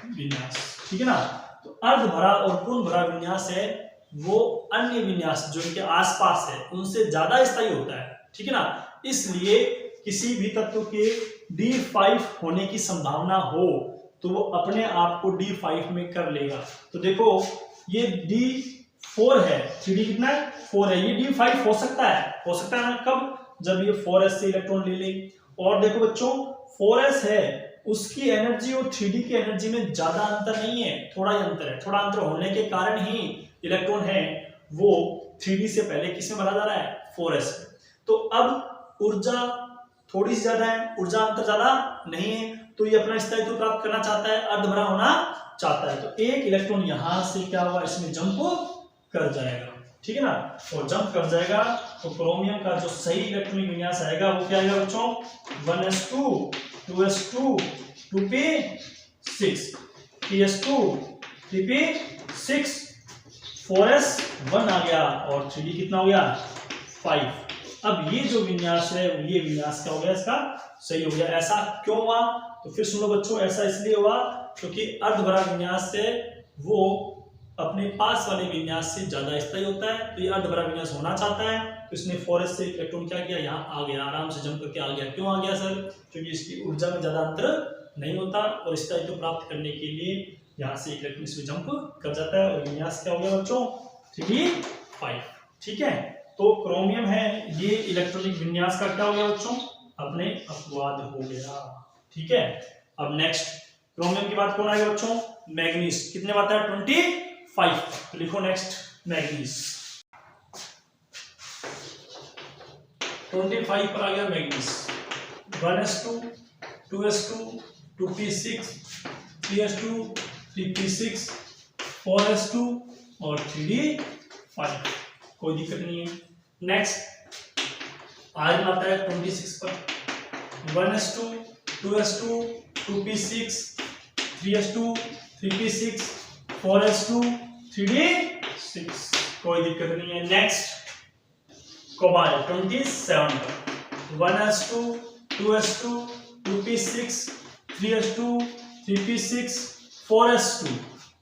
विन्यास। ठीक है ना, तो अर्ध भरा और पूर्ण भरा विन्यास है वो अन्य विन्यास जो इनके आसपास है उनसे ज्यादा स्थायी होता है। ठीक है ना, इसलिए किसी भी तत्व के D5 होने की संभावना हो तो वो अपने आप को D5 में कर लेगा। तो देखो ये D4 है, 3D कितना है? 4 है, ये D5 हो सकता है ना, कब? जब ये 4s से इलेक्ट्रॉन ले ले। और देखो बच्चों, 4s है उसकी एनर्जी और 3D की एनर्जी में ज्यादा अंतर नहीं है, थोड़ा ही अंतर है। थोड़ा अंतर होने के कारण ही इलेक्ट्रॉन है वो 3D से पहले किसमें भरा जा रहा है? 4s। तो अब ऊर्जा थोड़ी सी ज्यादा है, ऊर्जा अंतर ज्यादा नहीं है, तो ये अपना स्थायित्व प्राप्त करना चाहता है, अर्ध भरा होना चाहता है। तो एक इलेक्ट्रॉन यहां से क्या हुआ, इसमें जंप कर जाएगा। ठीक है ना, और जंप कर जाएगा तो क्रोमियम का जो सही इलेक्ट्रॉनिक विन्यास आएगा वो क्या आएगा बच्चों? 1s2 2s2 2p6 3s2 3p6 4s1 आ गया और 3d कितना हो गया? 5। अब ये जो विन्यास है ये विन्यास क्या हो गया? इसका सही हो गया। ऐसा क्यों हुआ? तो फिर सुनो बच्चों, ऐसा इसलिए हुआ क्योंकि अर्ध भरा विन्यास है वो अपने पास वाले विन्यास से ज्यादा स्थायी होता है। तो ये अर्ध भरा विन्यास होना चाहता है, तो इसने 4s से इलेक्ट्रॉन क्या किया? यहाँ आ गया, आराम से जंप करके आ गया। क्यों आ गया सर? क्योंकि इसकी ऊर्जा में ज्यादा अंतर नहीं होता और स्थायित्व प्राप्त करने के लिए यहाँ से इलेक्ट्रॉन इसमें जंप कर जाता है और विन्यास क्या हो गया बच्चों? 3d5। ठीक है, तो क्रोमियम है ये इलेक्ट्रॉनिक विन्यास का क्या हो गया बच्चों? अपने अपवाद हो गया। ठीक है, अब नेक्स्ट क्रोमियम की बात कौन आएगा बच्चों? मैग्नीज। कितने बात है? 25। तो लिखो नेक्स्ट मैग्नीज। 25 पर आ गया manganese. 1s2 2s2 2p6 3s2 3p6 4s2 और 3d5, कोई दिक्कत नहीं है। नेक्स्ट आयरन आता है 26 पर। 1s2 2s2 2p6 3s2 3p6 4s2 3d6, कोई दिक्कत नहीं है। नेक्स्ट कोबाल्ट 27 पर। 1s2 2s2 2p6 3s2 3p6 4s2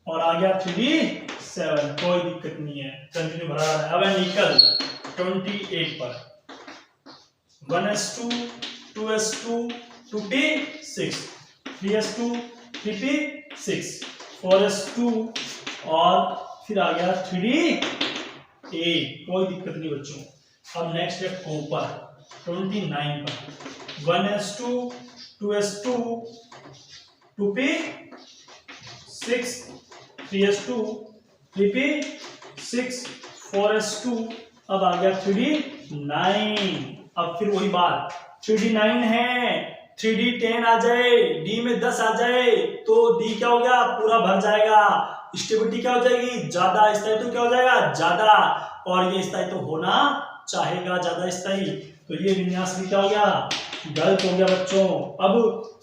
और आ गया 3d7, कोई दिक्कत नहीं है, कंटिन्यू भरा रहा है। अब है निकल 28 पर। 1s2 2s2 2p6 3s2 3p6 4s2 और फिर आ गया 3d8, कोई दिक्कत नहीं बच्चों। अब नेक्स्ट है कॉपर 29 पर। 1s2 2s2 2p6 3s2 3p6 4s2, अब आ गया 3d9। अब फिर वही बात, 3d9 है, 3d10 आ जाए, d में 10 आ जाए तो d क्या हो गया? पूरा भर जाएगा। स्टेबिलिटी क्या हो जाएगी? ज्यादा। स्थायित्व क्या हो जाएगा? ज्यादा। और ये स्थायित्व होना चाहेगा ज्यादा स्थायी, तो ये विन्यास भी क्या हो गया? गलत हो गया बच्चों। अब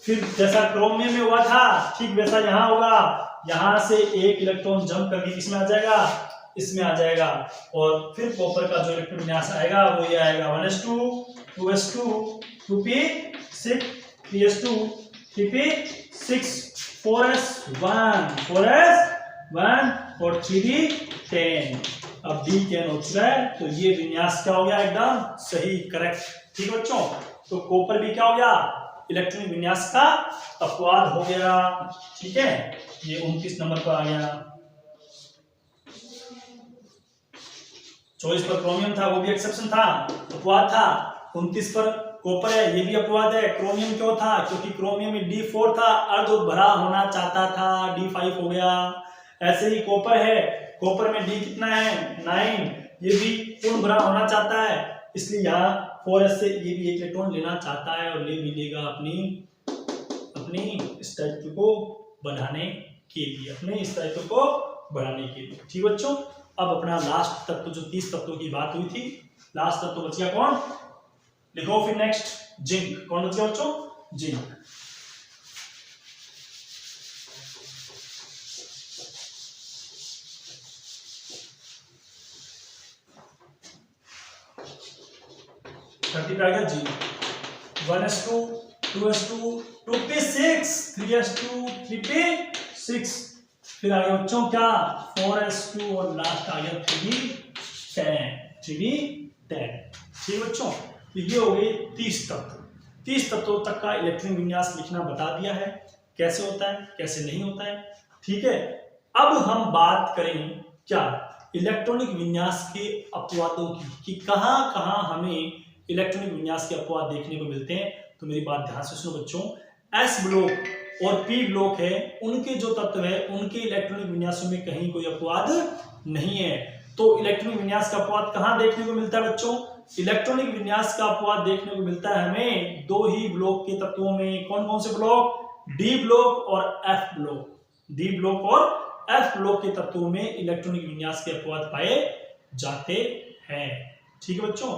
फिर जैसा क्रोमियम में हुआ था ठीक वैसा यहाँ होगा। यहाँ से एक इलेक्ट्रॉन जंप करके किसमें आ जाएगा? इसमें आ जाएगा, और फिर कॉपर का जो इलेक्ट्रॉन विन्यास आएगा वो ये आएगा 1s2 2s2 2p6 3s2 3p6 4s1 और 3d10। अब d10 हो चुका है, तो ये विन्यास क्या हो गया, एकदम सही, करेक्ट। ठीक है बच्चों, तो कॉपर भी क्या हो गया, इलेक्ट्रॉनिक विन्यास का अपवाद हो गया। ठीक है, ये 29 नंबर पर आ गया। 24 पर क्रोमियम था, वो भी एक्सेप्शन था, अपवाद था। 29 पर कॉपर है, ये भी अपवाद है। क्रोमियम क्यों था, क्योंकि क्रोमियम में D4 था, अर्ध भरा होना चाहता था, D5 हो गया। ऐसे ही कॉपर है, कॉपर में D कितना है 9, ये भी पूर्ण भरा होना चाहता है, इसलिए यहाँ 4s से ये भी एक इलेक्ट्रॉन लेना चाहता है और ले भी लेगा अपनी स्थायित्व को बढ़ाने के लिए, अपने स्थायित्व को बढ़ाने के लिए। ठीक बच्चों, अब अपना लास्ट तत्व जो 30 तत्वों की बात हुई थी, लास्ट तत्व बच गया कौन, लिखो फिर नेक्स्ट, जिंक। कौन बच गया बच्चों, जिंक। आ गया zinc. 1s2 2s2 2p6 3s2 3p6, फिर आ गया बच्चों क्या 4s2 और लास्ट आ गया 3d10। ठीक बच्चों, ये हो गए 30 तत्व। 30 तत्वों तक का इलेक्ट्रॉनिक विन्यास लिखना बता दिया है, कैसे होता है कैसे नहीं होता है। ठीक है, अब हम बात करें क्या, इलेक्ट्रॉनिक विन्यास के अपवादों की, कि कहां कहां हमें इलेक्ट्रॉनिक विन्यास के अपवाद देखने को मिलते हैं। तो मेरी बात ध्यान से सुनो बच्चों, एस ब्लॉक और पी ब्लॉक है, उनके जो तत्व है उनके इलेक्ट्रॉनिक विन्यासों में कहीं कोई अपवाद नहीं है। तो इलेक्ट्रॉनिक विन्यास का अपवाद कहां देखने को मिलता है बच्चों, इलेक्ट्रॉनिक विन्यास का अपवाद देखने को मिलता है हमें दो ही ब्लॉक के तत्वों में। कौन कौन से ब्लॉक, डी ब्लॉक और एफ ब्लॉक। डी ब्लॉक और एफ ब्लॉक के तत्वों में इलेक्ट्रॉनिक विन्यास के अपवाद पाए जाते हैं। ठीक है बच्चों,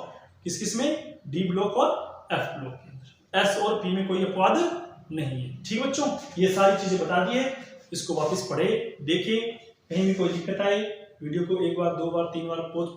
किस किस में, डी ब्लॉक और एफ ब्लॉक के अंदर, एस और पी में कोई अपवाद नहीं है। ठीक बच्चों, ये सारी चीजें बता दी है, इसको वापस पढ़े देखें, कहीं भी कोई दिक्कत आए वीडियो को एक बार 2 बार 3 बार पॉज